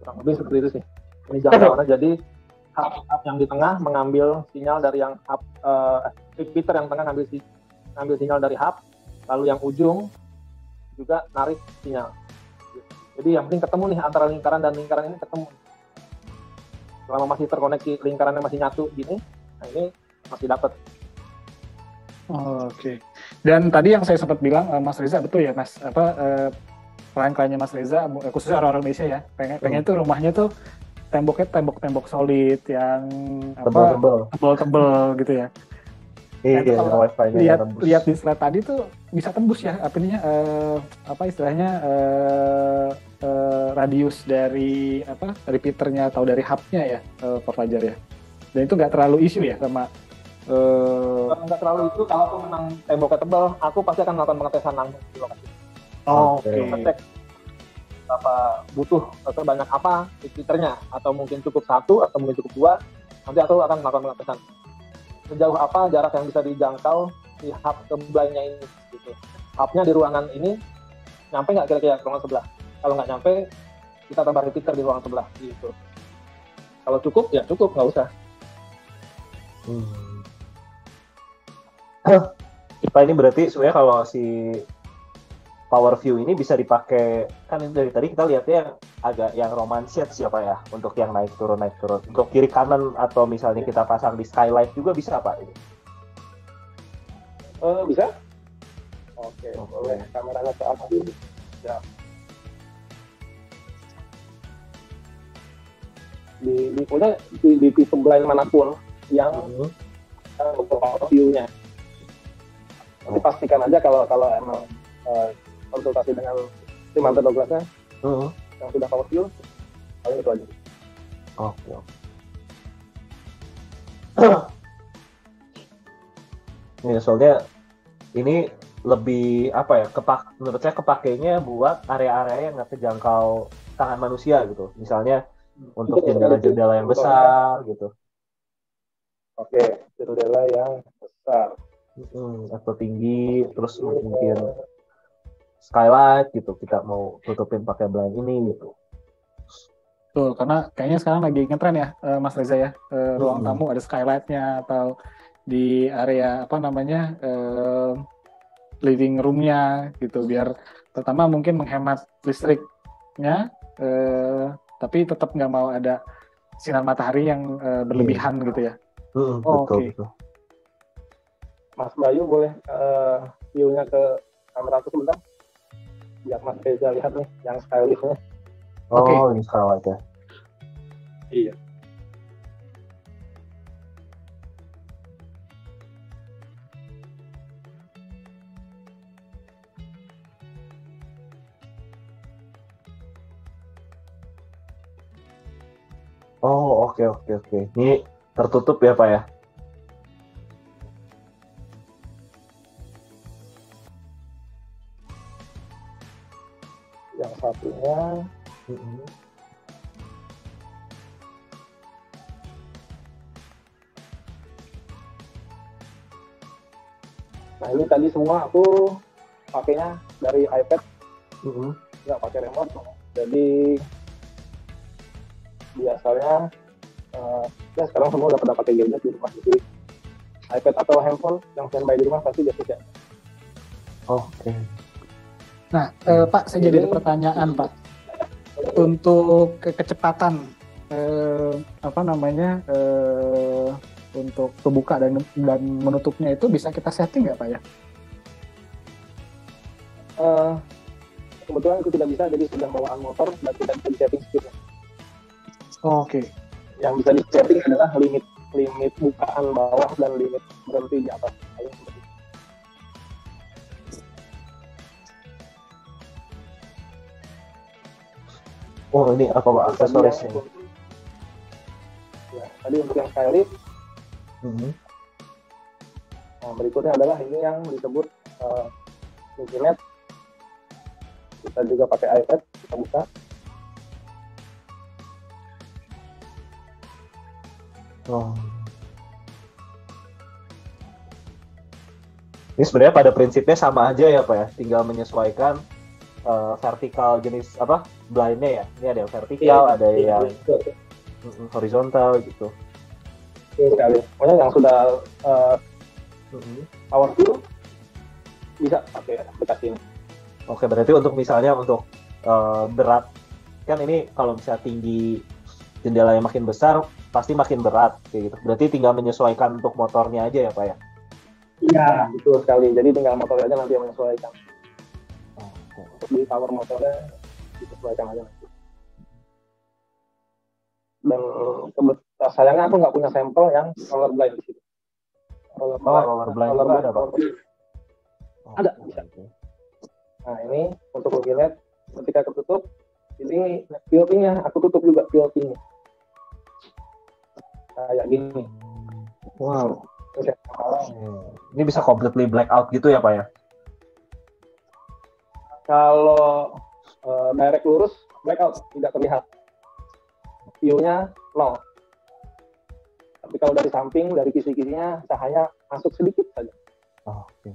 Kurang lebih seperti itu sih. Ini jangkauannya. Jadi hub yang di tengah mengambil sinyal dari yang hub, repeater yang tengah ngambil sinyal dari hub, lalu yang ujung juga narik sinyal. Jadi yang penting ketemu nih antara lingkaran dan lingkaran ini ketemu. Selama masih terkoneksi, lingkarannya masih nyatu gini, nah ini masih dapat. Oke. Dan tadi yang saya sempat bilang, Mas Reza, betul ya Mas, klien-kliennya Mas Reza, khususnya orang Indonesia ya, pengen tuh rumahnya tuh temboknya tembok solid yang tebel-tebel gitu ya. Iya, kalau wifi-nya lihat di slide tadi tuh bisa tembus ya, istilahnya radius dari repeaternya atau dari hubnya ya, Pak Fajar ya. Dan itu nggak terlalu isu ya sama. Nggak terlalu itu, kalau aku memang temboknya tebal, aku pasti akan melakukan pengetesan langsung di lokasi. Oke. Cek berapa butuh atau banyak apa repeaternya, atau mungkin cukup 1 atau mungkin cukup 2, nanti aku akan melakukan pengetesan. Sejauh apa jarak yang bisa dijangkau di hub ke blind-nya ini gitu. Hubnya di ruangan ini nyampe nggak kira-kira ke ruangan sebelah? Kalau nggak nyampe, kita tambah repeater di ruangan sebelah gitu. Kalau cukup ya cukup, nggak usah. Pak, ini berarti sebenarnya kalau si Power View ini bisa dipakai, kan dari tadi kita lihatnya agak yang romansiat siapa ya, untuk yang naik turun. Untuk kiri kanan atau misalnya kita pasang di skylight juga bisa Pak ini? Bisa? Oke. Boleh. Kameranya ke atas. Ya. Di tipe blind manapun yang untuk power view-nya. Tapi pastikan aja kalau emang konsultasi dengan tim Hunter Douglas-nya yang sudah power view, paling itu aja. Oke. Ya, soalnya ini lebih menurut saya kepakainya buat area-area yang nggak terjangkau tangan manusia gitu. Misalnya untuk jendela-jendela yang besar gitu. Oke, jendela yang besar. Atau tinggi, terus mungkin skylight gitu, kita mau tutupin pakai blind ini gitu. Betul, karena kayaknya sekarang lagi ngetren ya, Mas Reza ya, ruang tamu ada skylightnya atau di area living roomnya gitu, biar pertama mungkin menghemat listriknya, tapi tetap nggak mau ada sinar matahari yang berlebihan gitu ya. Betul. Mas Bayu boleh view-nya ke kamera aku sebentar, biar Mas Reza lihat nih yang skylight-nya. Ini skylight ya. Iya. Oke. Ini tertutup ya Pak ya? Yang satunya nah ini tadi semua aku pakainya dari iPad, nggak pakai remote. Jadi biasanya ya sekarang semua udah pada pakai gadget di rumah, jadi iPad atau handphone yang standby di rumah pasti biasa. Oke. Nah, Pak, saya jadi ada pertanyaan, Pak. Untuk kecepatan untuk membuka dan menutupnya itu bisa kita setting nggak, Pak ya? Kebetulan itu tidak bisa, jadi sudah bawaan motor dan tidak bisa di-setting speed. Oke. Yang bisa di-setting adalah limit limit bukaan bawah dan limit berhenti di atas. Oh ini apa Pak aksesorisnya? Ya, tadi untuk yang skylift. Nah, berikutnya adalah ini yang disebut Infinite. Kita juga pakai iPad, kita buka. Oh. Ini sebenarnya pada prinsipnya sama aja ya Pak ya, tinggal menyesuaikan vertikal jenis apa blindnya ya. Ini ada yang vertikal, ada yang horizontal gitu. Ini sekali. Pokoknya yang sudah powerful bisa pakai aplikasi ini. Oke, berarti untuk misalnya untuk berat kan ini kalau misalnya tinggi jendela yang makin besar pasti makin berat kayak gitu. Berarti tinggal menyesuaikan untuk motornya aja ya Pak ya. Iya, betul sekali. Jadi tinggal motor aja nanti yang menyesuaikan. Untuk di power motornya disesuaikan aja nanti. Dan sayangnya aku nggak punya sampel yang roller blind di situ. Roller blind ada Pak? Ada, bisa. Nah ini untuk mobilnya ketika ketutup, ini pilotingnya aku tutup juga pilotingnya. Kayak gini. Wow. Ini bisa completely black out gitu ya Pak ya? Kalau direct lurus blackout tidak terlihat, view-nya nol. Tapi kalau dari samping, dari kisi-kisinya cahaya masuk sedikit saja. Oh, oke.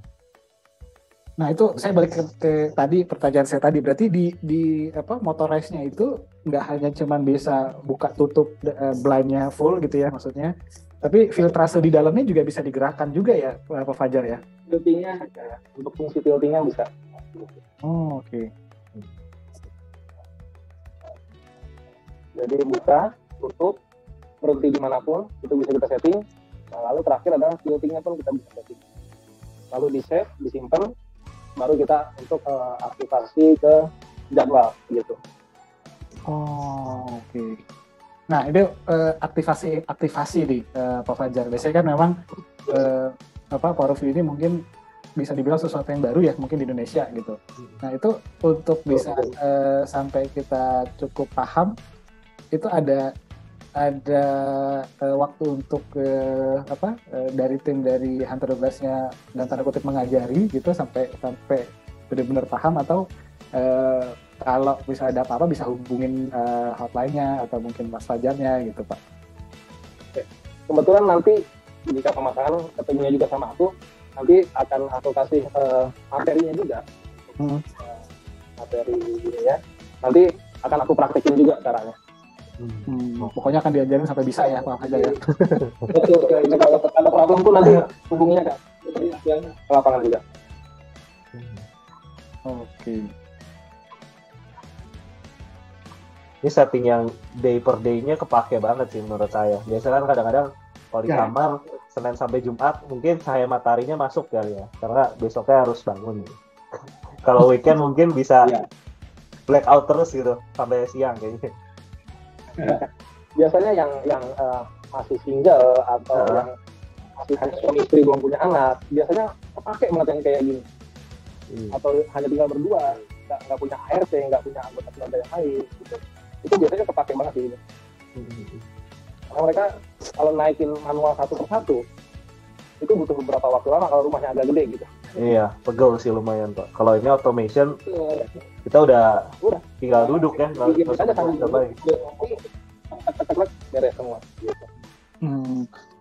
Nah itu saya balik ke tadi pertanyaan saya tadi, berarti di apa motorized-nya itu nggak hanya cuman bisa buka tutup blindnya full gitu ya maksudnya, tapi filtrase di dalamnya juga bisa digerakkan juga ya Pak Fajar ya? Tiltingnya, untuk fungsi tiltingnya bisa. Oh, oke. Jadi buka, tutup, berhenti dimanapun, itu bisa kita setting. Nah, lalu terakhir adalah tiltingnya pun kita bisa setting. Lalu di save, disimpan, baru kita untuk aktivasi ke jadwal gitu. Oh, oke. Nah itu aktivasi di Pak Fajar. Biasanya kan memang PowerView ini mungkin bisa dibilang sesuatu yang baru ya mungkin di Indonesia gitu. Nah itu untuk bisa sampai kita cukup paham itu ada waktu untuk dari tim dari Hunter Douglas-nya dan tanda kutip mengajari gitu sampai benar-benar paham, atau kalau bisa ada apa-apa bisa hubungin hotline-nya atau mungkin Mas Fajarnya gitu Pak. Kebetulan nanti jika pemasangan ketemunya juga sama aku, nanti akan aku kasih materinya juga. Materi ya. Nanti akan aku praktekin juga caranya. Pokoknya akan diajarin sampai bisa ya Pak Fajar ya. Betul. Kalau ada problem pun nanti hubunginya kan. Yang ke lapangan juga. Oke. Ini setting yang day per day-nya kepake banget sih menurut saya. Biasanya kan kadang-kadang kalau di kamar Senin sampai Jumat mungkin cahaya mataharinya masuk kali ya, karena besoknya harus bangun. Kalau weekend mungkin bisa black out terus gitu sampai siang kayaknya. Biasanya yang masih single atau yang masih hanya suami istri belum punya anak, biasanya kepake banget yang kayak gini. Atau hanya tinggal berdua, nggak punya ART, nggak punya anggota keluarga yang lain gitu. Itu biasanya kepake banget sih ini. Karena mereka kalau naikin manual satu persatu itu butuh beberapa waktu lama kalau rumahnya agak gede gitu. Iya, pegel sih lumayan Pak. Kalau ini automation kita udah tinggal duduk ya, nggak usah coba. Beres semua. Gitu.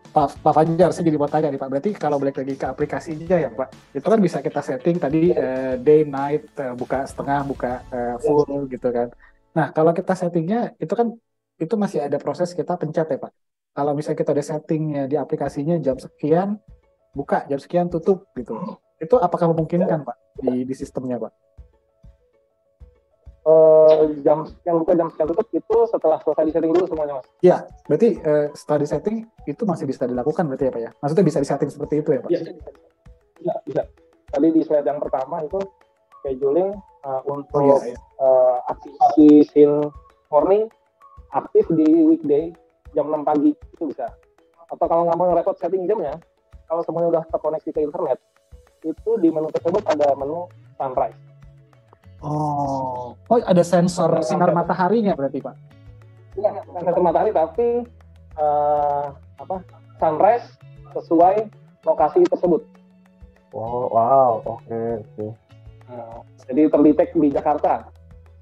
Pak Fajar, saya jadi mau tanya nih Pak, berarti kalau balik lagi ke aplikasinya ya Pak, itu kan bisa kita setting tadi day, night, buka setengah, buka full gitu kan. Nah kalau kita settingnya itu kan itu masih ada proses kita pencet ya Pak. Kalau misalnya kita ada settingnya di aplikasinya jam sekian buka, jam sekian tutup gitu, itu apakah memungkinkan Pak di sistemnya Pak? Jam sekian buka, jam sekian tutup itu setelah selesai di setting dulu semuanya Mas. Iya, berarti setelah di setting itu masih bisa dilakukan berarti ya Pak ya? Maksudnya bisa di setting seperti itu ya Pak? Iya, bisa. Tadi di slide yang pertama itu scheduling untuk aktivasi scene morning aktif di weekday jam 6 pagi itu bisa. atau kalau nggak mau repot setting jamnya, kalau semuanya udah terkoneksi ke internet, itu di menu tersebut ada menu sunrise. Oh, ada sensor sinar mataharinya berarti Pak? Iya, bukan sensor matahari tapi sunrise sesuai lokasi tersebut. Oh, wow, oke. Jadi terdetek di Jakarta,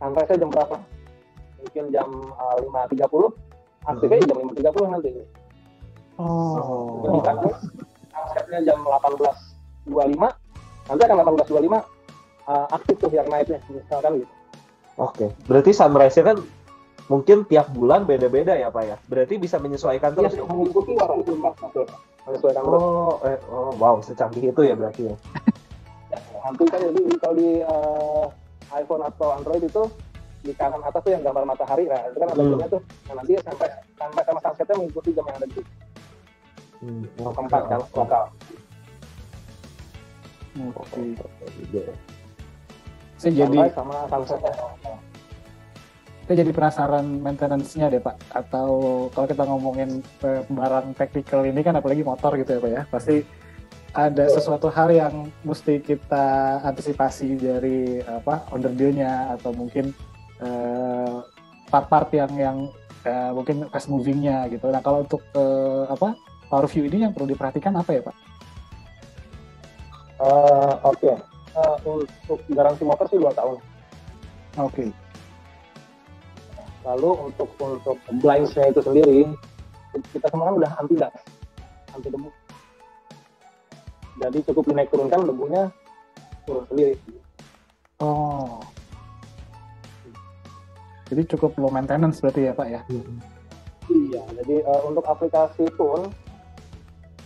sunrise-nya jam berapa? Mungkin jam 5.30, aktifnya jam 5.30 nanti. Oh. Ketika sunset-nya jam 18.25, nanti akan 18.25 aktif tuh yang naiknya, misalkan gitu. Oke, berarti sunrise-nya kan mungkin tiap bulan beda-beda ya Pak ya? Berarti bisa menyesuaikan terus ya? Mengikuti warna menyesuaikan terus. Wow, secanggih itu ya berarti ya? Nanti kan jadi kalau di iPhone atau Android itu di kanan atas tuh yang gambar matahari, nah itu kan ada jamnya tuh. Nah nanti sampai sama sunsetnya mengikuti jam yang ada di tempat kan lokal. Oke. Saya Sama sunsetnya. jadi penasaran maintenance-nya deh Pak. Atau kalau kita ngomongin barang technical ini kan apalagi motor gitu ya Pak ya, pasti ada sesuatu hal yang mesti kita antisipasi dari underdeal-nya atau mungkin part-part yang mungkin fast moving-nya gitu. Nah kalau untuk power view ini yang perlu diperhatikan apa ya Pak? Oke. Untuk garansi motor sih 2 tahun. Oke. Lalu untuk blinds-nya itu sendiri, kita semua kan udah anti debu. Jadi cukup dinaik turunkan, debunya turun sendiri. Oh. Jadi cukup low maintenance berarti ya Pak ya? Iya, jadi untuk aplikasi pun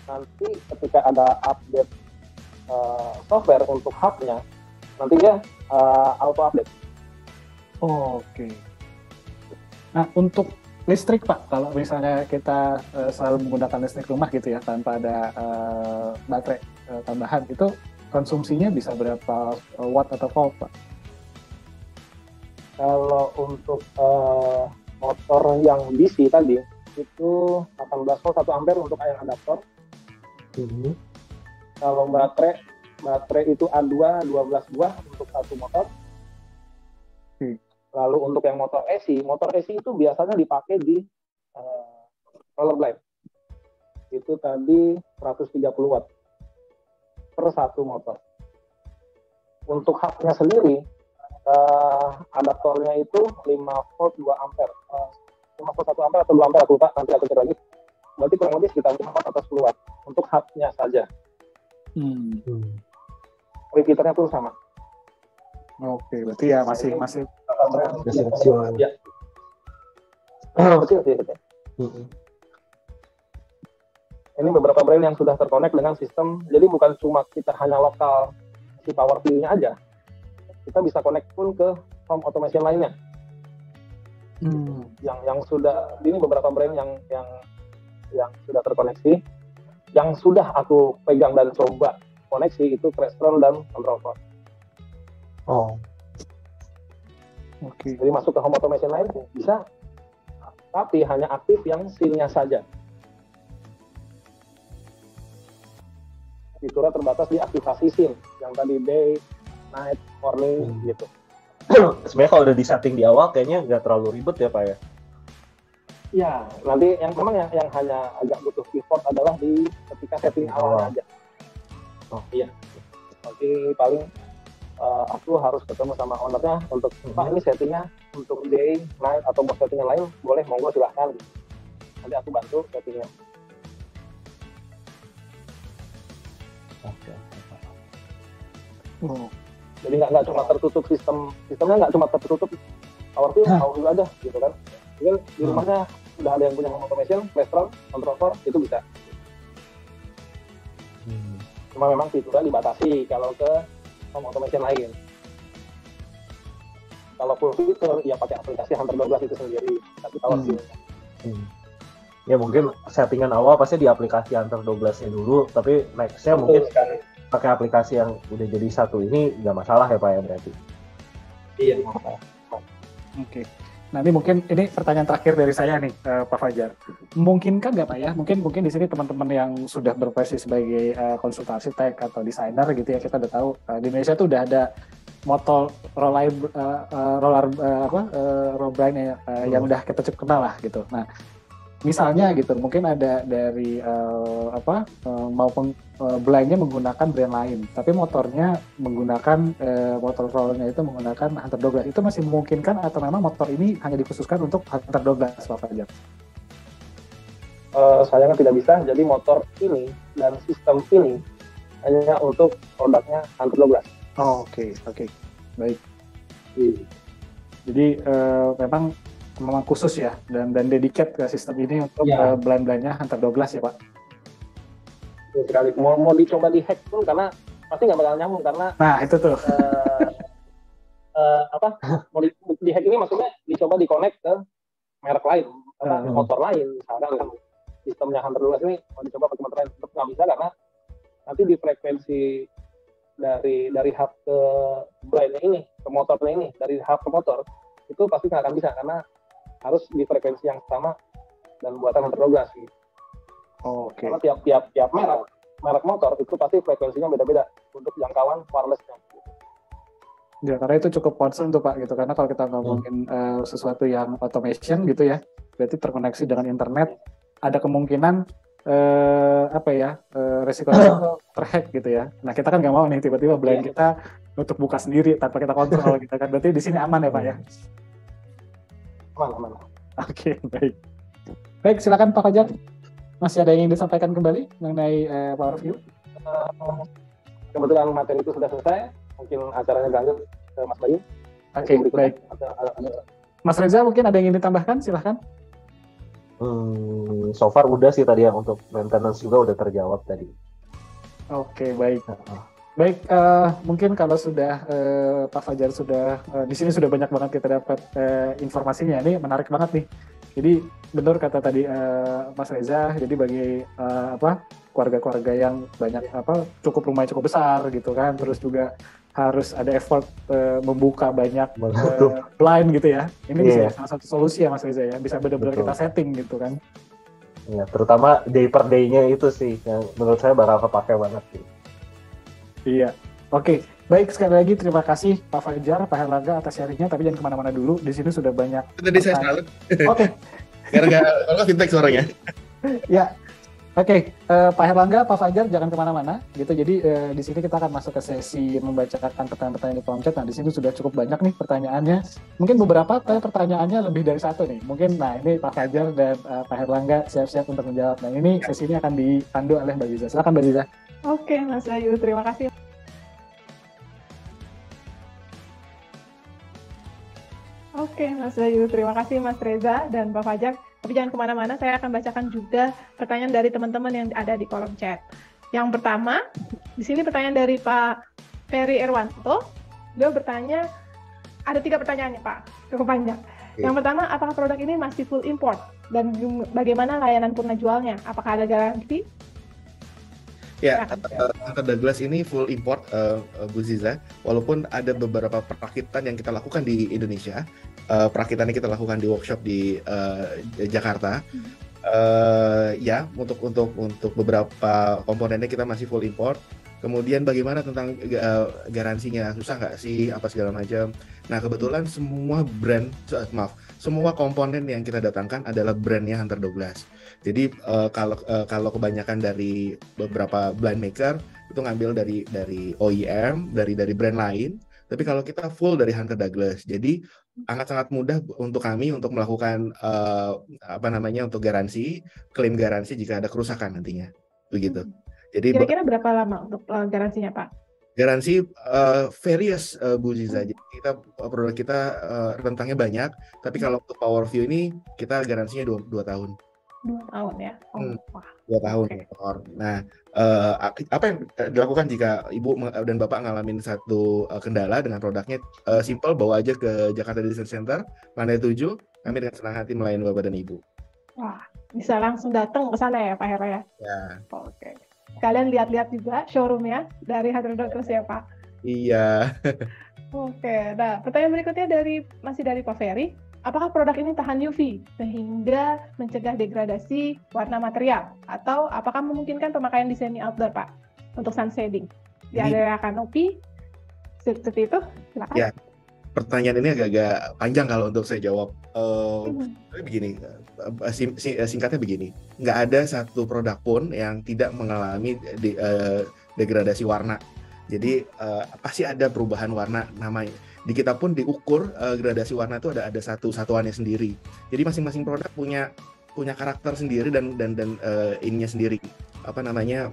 nanti ketika ada update software untuk hub-nya, nantinya auto update. Oke. Nah untuk listrik Pak, kalau misalnya kita selalu menggunakan listrik rumah gitu ya tanpa ada baterai tambahan, itu konsumsinya bisa berapa watt atau volt Pak? Kalau untuk motor yang DC tadi itu 18 volt 1 ampere untuk air adaptor. Kalau baterai itu A2 12 buah untuk satu motor. Lalu untuk yang motor AC itu biasanya dipakai di rollerblade. Itu tadi 130 watt per satu motor. Untuk hubnya sendiri, adaptornya itu 5 volt 2 ampere. 5 volt 1 ampere atau 2 ampere, aku lupa, nanti aku cek lagi. Berarti kurang lebih sekitar 5 watt atau 10 watt untuk hubnya saja. Repeaternya pun sama. Oke, berarti ya masih kecil. Ya. Kecil. Ini beberapa brand yang sudah terkonek dengan sistem, jadi bukan cuma kita hanya lokal si power view-nya aja, kita bisa connect pun ke home automation lainnya. Yang sudah, ini beberapa brand yang sudah terkoneksi, yang sudah aku pegang dan coba koneksi itu Crestron dan Control4. Oke. Jadi masuk ke home automation lain bisa, tapi hanya aktif yang scene-nya saja. Fiturnya terbatas di aktivasi scene, yang tadi day, night, morning gitu. Sebenarnya kalau udah disetting di awal kayaknya nggak terlalu ribet ya Pak ya? Ya, nanti yang hanya agak butuh effort adalah di ketika setting awalnya aja. Iya. Nanti paling aku harus ketemu sama ownernya untuk Pak ini settingnya untuk day, night atau mau setting yang lain boleh, monggo silahkan. Nanti aku bantu settingnya. Jadi nggak cuma tertutup sistemnya nggak cuma tertutup power view aja gitu kan. Jadi di rumahnya udah ada yang punya home automation, Crestron, Control4 itu bisa. Cuma memang fiturnya dibatasi kalau ke home automation lain. Kalau full fitur ya pakai aplikasi Hunter 12 itu sendiri, tapi power view. Ya mungkin settingan awal pasti di aplikasi Hunter 12-nya dulu, tapi next-nya mungkin pakai aplikasi yang udah jadi satu ini nggak masalah ya Pak ya berarti? Iya. Oke. Nah, ini mungkin ini pertanyaan terakhir dari saya nih, Pak Fajar. Mungkinkah nggak Pak ya? Mungkin di sini teman-teman yang sudah berprofesi sebagai konsultan arsitek atau desainer gitu ya, kita udah tahu di Indonesia tuh udah ada motor roll blind ya, yang udah kita cukup kenal lah gitu. Nah, misalnya gitu, mungkin ada dari blindnya menggunakan brand lain, tapi motornya menggunakan motor rollnya itu menggunakan Hunter Douglas. Itu masih memungkinkan atau memang motor ini hanya dikhususkan untuk Hunter Douglas, Pak Fajar? Sayangnya tidak bisa. Jadi motor ini dan sistem ini hanya untuk produknya Hunter Douglas. Oh, oke, baik. Jadi memang khusus ya dan dedicate ke sistem ini untuk blind-blindnya Hunter Douglas ya, Pak. Sekali mau dicoba dihack pun karena pasti nggak bakal nyambung karena itu tuh mau dihack ini maksudnya dicoba dikonek ke merek lain karena motor lain misalkan kan sistemnya Hunter Douglas ini mau dicoba pakai motor lain tetap nggak bisa karena nanti di frekuensi dari hub ke blindnya ini ke motornya ini dari hub ke motor itu pasti nggak akan bisa karena harus di frekuensi yang sama dan buatan Hunter Douglas gitu. Oke. Karena tiap merek motor itu pasti frekuensinya beda-beda untuk jangkauan wirelessnya. Ya, karena itu cukup concern tuh Pak gitu, karena kalau kita ngomongin sesuatu yang automation gitu ya, berarti terkoneksi dengan internet, ada kemungkinan resiko terhack gitu ya. Nah, kita kan nggak mau nih tiba-tiba blind kita untuk buka sendiri tanpa kita kontrol gitu kan. Berarti di sini aman ya Pak ya? Aman. Oke, baik. Baik, silakan Pak Fajar. Masih ada yang ingin disampaikan kembali mengenai Power View? Kebetulan materi itu sudah selesai, mungkin acaranya lanjut ke Mas Bayu. Oke, baik. Mas Reza mungkin ada yang ingin ditambahkan, silahkan. So far udah sih tadi yang untuk maintenance juga udah terjawab tadi. Oke, baik. Baik, mungkin kalau sudah Pak Fajar sudah di sini sudah banyak banget kita dapat informasinya. Ini menarik banget nih. Jadi benar kata tadi Mas Reza. Jadi bagi keluarga-keluarga yang banyak cukup rumahnya cukup besar gitu kan, terus juga harus ada effort membuka banyak blind gitu ya. Ini bisa salah satu solusi ya Mas Reza ya. Bisa benar-benar kita setting gitu kan. Ya, terutama day per day-nya itu sih yang menurut saya bakal kepake banget sih. Iya, oke. Baik, sekali lagi terima kasih Pak Fajar, Pak Herlangga atas sharingnya, tapi jangan kemana-mana dulu, di sini sudah banyak. Tadi saya salut. Oke. Gara-gara kalau feedback suaranya. Ya, oke. Pak Herlangga, Pak Fajar jangan kemana-mana, gitu. Jadi di sini kita akan masuk ke sesi membacakan pertanyaan-pertanyaan di kolom chat. Nah, di sini sudah cukup banyak nih pertanyaannya. Mungkin beberapa pertanyaannya lebih dari satu nih. Mungkin, nah ini Pak Fajar dan Pak Herlangga siap-siap untuk menjawab. Nah, ini sesi ini akan dipandu oleh Mbak Ziza. Silakan Mbak Ziza. Oke, Mas Bayu, terima kasih. Oke, Mas Bayu, terima kasih Mas Reza dan Pak Fajar. Tapi jangan kemana-mana, saya akan bacakan juga pertanyaan dari teman-teman yang ada di kolom chat. Yang pertama, di sini pertanyaan dari Pak Ferry Erwanto. Beliau bertanya, ada 3 pertanyaannya Pak, cukup panjang. Yang pertama, apakah produk ini masih full import? Dan bagaimana layanan purna jualnya? Apakah ada garansi? Ya, Hunter Douglas ini full import, Bu Ziza. Walaupun ada beberapa perakitan yang kita lakukan di Indonesia, perakitan yang kita lakukan di workshop di Jakarta. Ya, untuk beberapa komponennya kita masih full import. Kemudian bagaimana tentang garansinya, susah nggak sih, apa segala macam. Nah, kebetulan semua komponen yang kita datangkan adalah brandnya Hunter Douglas. Jadi kalau kebanyakan dari beberapa blind maker itu ngambil dari OEM, dari brand lain. Tapi kalau kita full dari Hunter Douglas, jadi sangat mudah untuk kami untuk melakukan untuk garansi, klaim garansi jika ada kerusakan nantinya, begitu. Jadi kira-kira berapa lama untuk garansinya Pak? Garansi various Bu Ziza. Jadi produk kita rentangnya banyak, tapi kalau untuk Power View ini kita garansinya 2 tahun. 2 tahun ya. 2 tahun. Okay. Nah, apa yang dilakukan jika Ibu dan Bapak ngalamin satu kendala dengan produknya? Simple, bawa aja ke Jakarta Design Center, lantai 7, kami dengan senang hati melayani Bapak dan Ibu. Wah, bisa langsung datang ke sana ya Pak Hera ya? Ya. Oke. Kalian lihat-lihat juga showroom-nya dari Hunter Douglas ya Pak? Iya. Oke, nah pertanyaan berikutnya masih dari Pak Ferry. apakah produk ini tahan UV sehingga mencegah degradasi warna material, atau apakah memungkinkan pemakaian di semi outdoor, Pak, untuk sun shading di area kanopi seperti itu? Silakan. Ya, pertanyaan ini agak-agak panjang kalau untuk saya jawab. Tapi begini, singkatnya begini, nggak ada satu produk pun yang tidak mengalami degradasi warna. Jadi pasti ada perubahan warna namanya. Di kita pun diukur gradasi warna itu ada satu satuannya sendiri. Jadi masing-masing produk punya karakter sendiri dan ininya sendiri, apa namanya,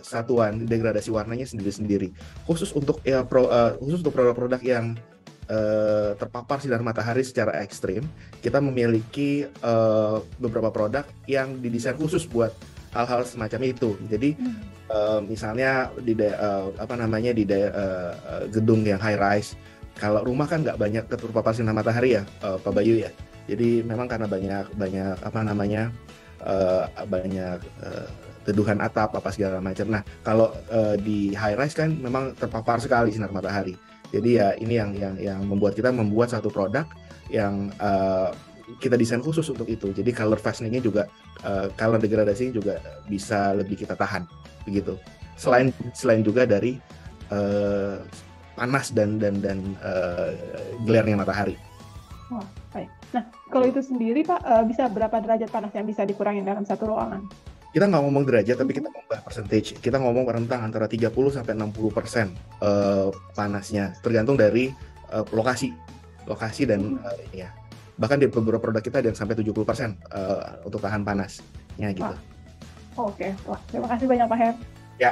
satuan degradasi warnanya sendiri-sendiri. Khusus untuk produk-produk yang terpapar sinar matahari secara ekstrim, kita memiliki beberapa produk yang didesain khusus buat hal-hal semacam itu. Jadi misalnya di gedung yang high rise, kalau rumah kan nggak banyak terpapar sinar matahari ya, Pak Bayu ya. Jadi memang karena banyak teduhan atap apa segala macam. Nah, kalau di high rise kan memang terpapar sekali sinar matahari. Jadi ya ini yang membuat kita membuat satu produk yang kita desain khusus untuk itu. Jadi color fashioningnya juga, color degradasinya juga bisa lebih kita tahan, begitu. Selain juga dari panas dan gelarnya matahari. Wah, baik. Nah, kalau itu sendiri Pak, bisa berapa derajat panas yang bisa dikurangi dalam satu ruangan? Kita nggak ngomong derajat, tapi kita ngomong percentage. Kita ngomong rentang antara 30-60% panasnya, tergantung dari lokasi dan ya. Bahkan di beberapa produk kita ada yang sampai 70% untuk tahan panasnya gitu. Oke. Wah, terima kasih banyak Pak Her. Ya,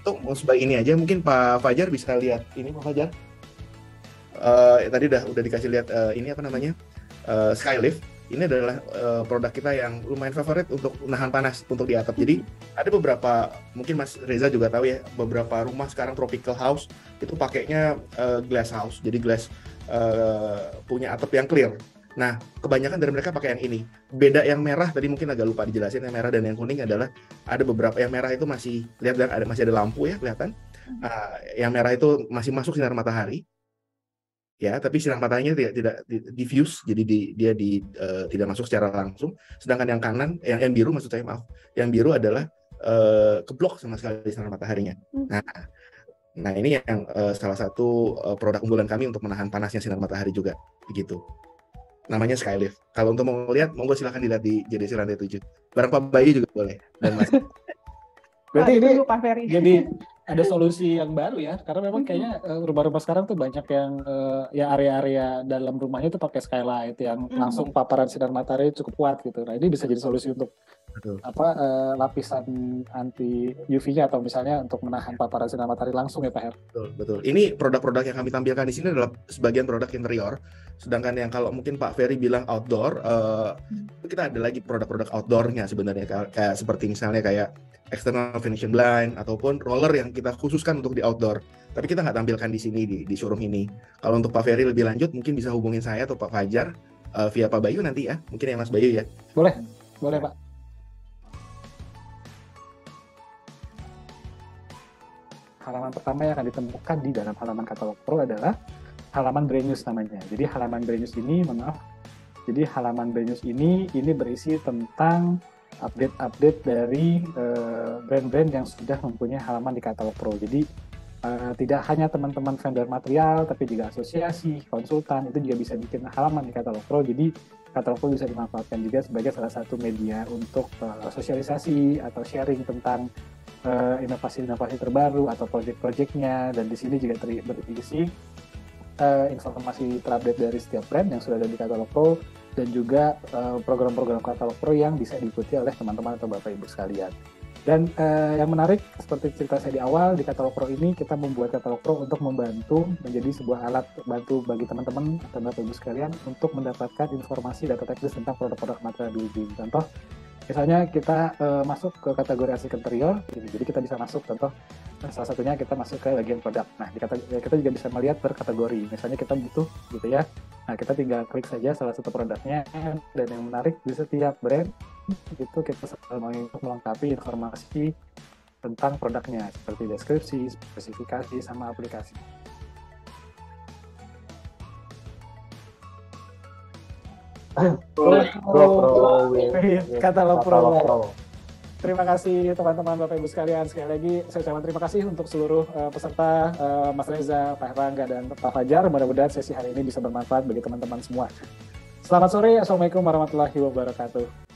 untuk sebagai ini aja mungkin Pak Fajar bisa lihat ini, Pak Fajar. Tadi udah dikasih lihat ini apa namanya, Skylift. Ini adalah produk kita yang lumayan favorit untuk menahan panas untuk di atap. Jadi ada beberapa, mungkin Mas Reza juga tahu ya, beberapa rumah sekarang tropical house itu pakainya glass house. Jadi glass punya atap yang clear. Nah, kebanyakan dari mereka pakai yang ini. Beda yang merah tadi mungkin agak lupa dijelasin, yang merah dan yang kuning adalah ada beberapa yang merah itu masih masih ada lampu ya kelihatan. Yang merah itu masih masuk sinar matahari. Ya, tapi sinar mataharinya tidak diffuse, jadi dia tidak masuk secara langsung. Sedangkan yang kanan, yang biru maksud saya, maaf, yang biru adalah keblok sama sekali sinar mataharinya. Nah ini yang salah satu produk unggulan kami untuk menahan panasnya sinar matahari juga, begitu. Namanya Skylift. Kalau untuk mau lihat, monggo silahkan dilihat di JDC lantai 7. Bareng Pak Bayu juga boleh. Dan Mas. Berarti ini jadi ada solusi yang baru ya, karena memang kayaknya rumah-rumah sekarang tuh banyak yang ya area-area dalam rumahnya tuh pakai skylight yang langsung paparan sinar matahari cukup kuat gitu. Nah ini bisa jadi solusi untuk lapisan anti UV-nya atau misalnya untuk menahan paparan sinar matahari langsung ya Pak Her. Betul. Ini produk-produk yang kami tampilkan di sini adalah sebagian produk interior. Sedangkan yang kalau mungkin Pak Ferry bilang outdoor, kita ada lagi produk-produk outdoornya sebenarnya, kayak seperti misalnya kayak external finishing blind ataupun roller yang kita khususkan untuk di outdoor. Tapi kita nggak tampilkan di sini di showroom ini. Kalau untuk Pak Ferry lebih lanjut mungkin bisa hubungin saya atau Pak Fajar via Pak Bayu nanti ya. Mungkin ya Mas Bayu ya. Boleh Pak. Halaman pertama yang akan ditemukan di dalam halaman katalog Pro adalah halaman Brand News namanya. Jadi halaman Brand News ini berisi tentang update dari brand-brand yang sudah mempunyai halaman di katalog Pro. Jadi tidak hanya teman-teman vendor material, tapi juga asosiasi, konsultan itu juga bisa bikin halaman di katalog Pro. Jadi katalog Pro bisa dimanfaatkan juga sebagai salah satu media untuk sosialisasi atau sharing tentang inovasi-inovasi terbaru atau project-projectnya. Dan di sini juga berisi informasi terupdate dari setiap brand yang sudah ada di katalog Pro, dan juga program-program katalog Pro yang bisa diikuti oleh teman-teman atau Bapak Ibu sekalian. Dan yang menarik, seperti cerita saya di awal, di katalog Pro ini kita membuat katalog Pro untuk membantu menjadi sebuah alat bantu bagi teman-teman atau Bapak Ibu sekalian untuk mendapatkan informasi data teknis tentang produk-produk material building. Contoh, misalnya kita masuk ke kategori asik interior, jadi kita bisa masuk, contoh salah satunya kita masuk ke bagian produk. Nah, kita juga bisa melihat per kategori. Misalnya kita butuh gitu ya. Nah, kita tinggal klik saja salah satu produknya, dan yang menarik di setiap brand itu kita selalu melengkapi informasi tentang produknya seperti deskripsi, spesifikasi, sama aplikasi. Pro with Kata lo pro. Katalog Pro. Terima kasih teman-teman Bapak Ibu sekalian. Sekali lagi saya ucapkan terima kasih untuk seluruh peserta, Mas Reza, Pak Erlangga, dan Pak Fajar. Mudah-mudahan sesi hari ini bisa bermanfaat bagi teman-teman semua. Selamat sore. Assalamualaikum warahmatullahi wabarakatuh.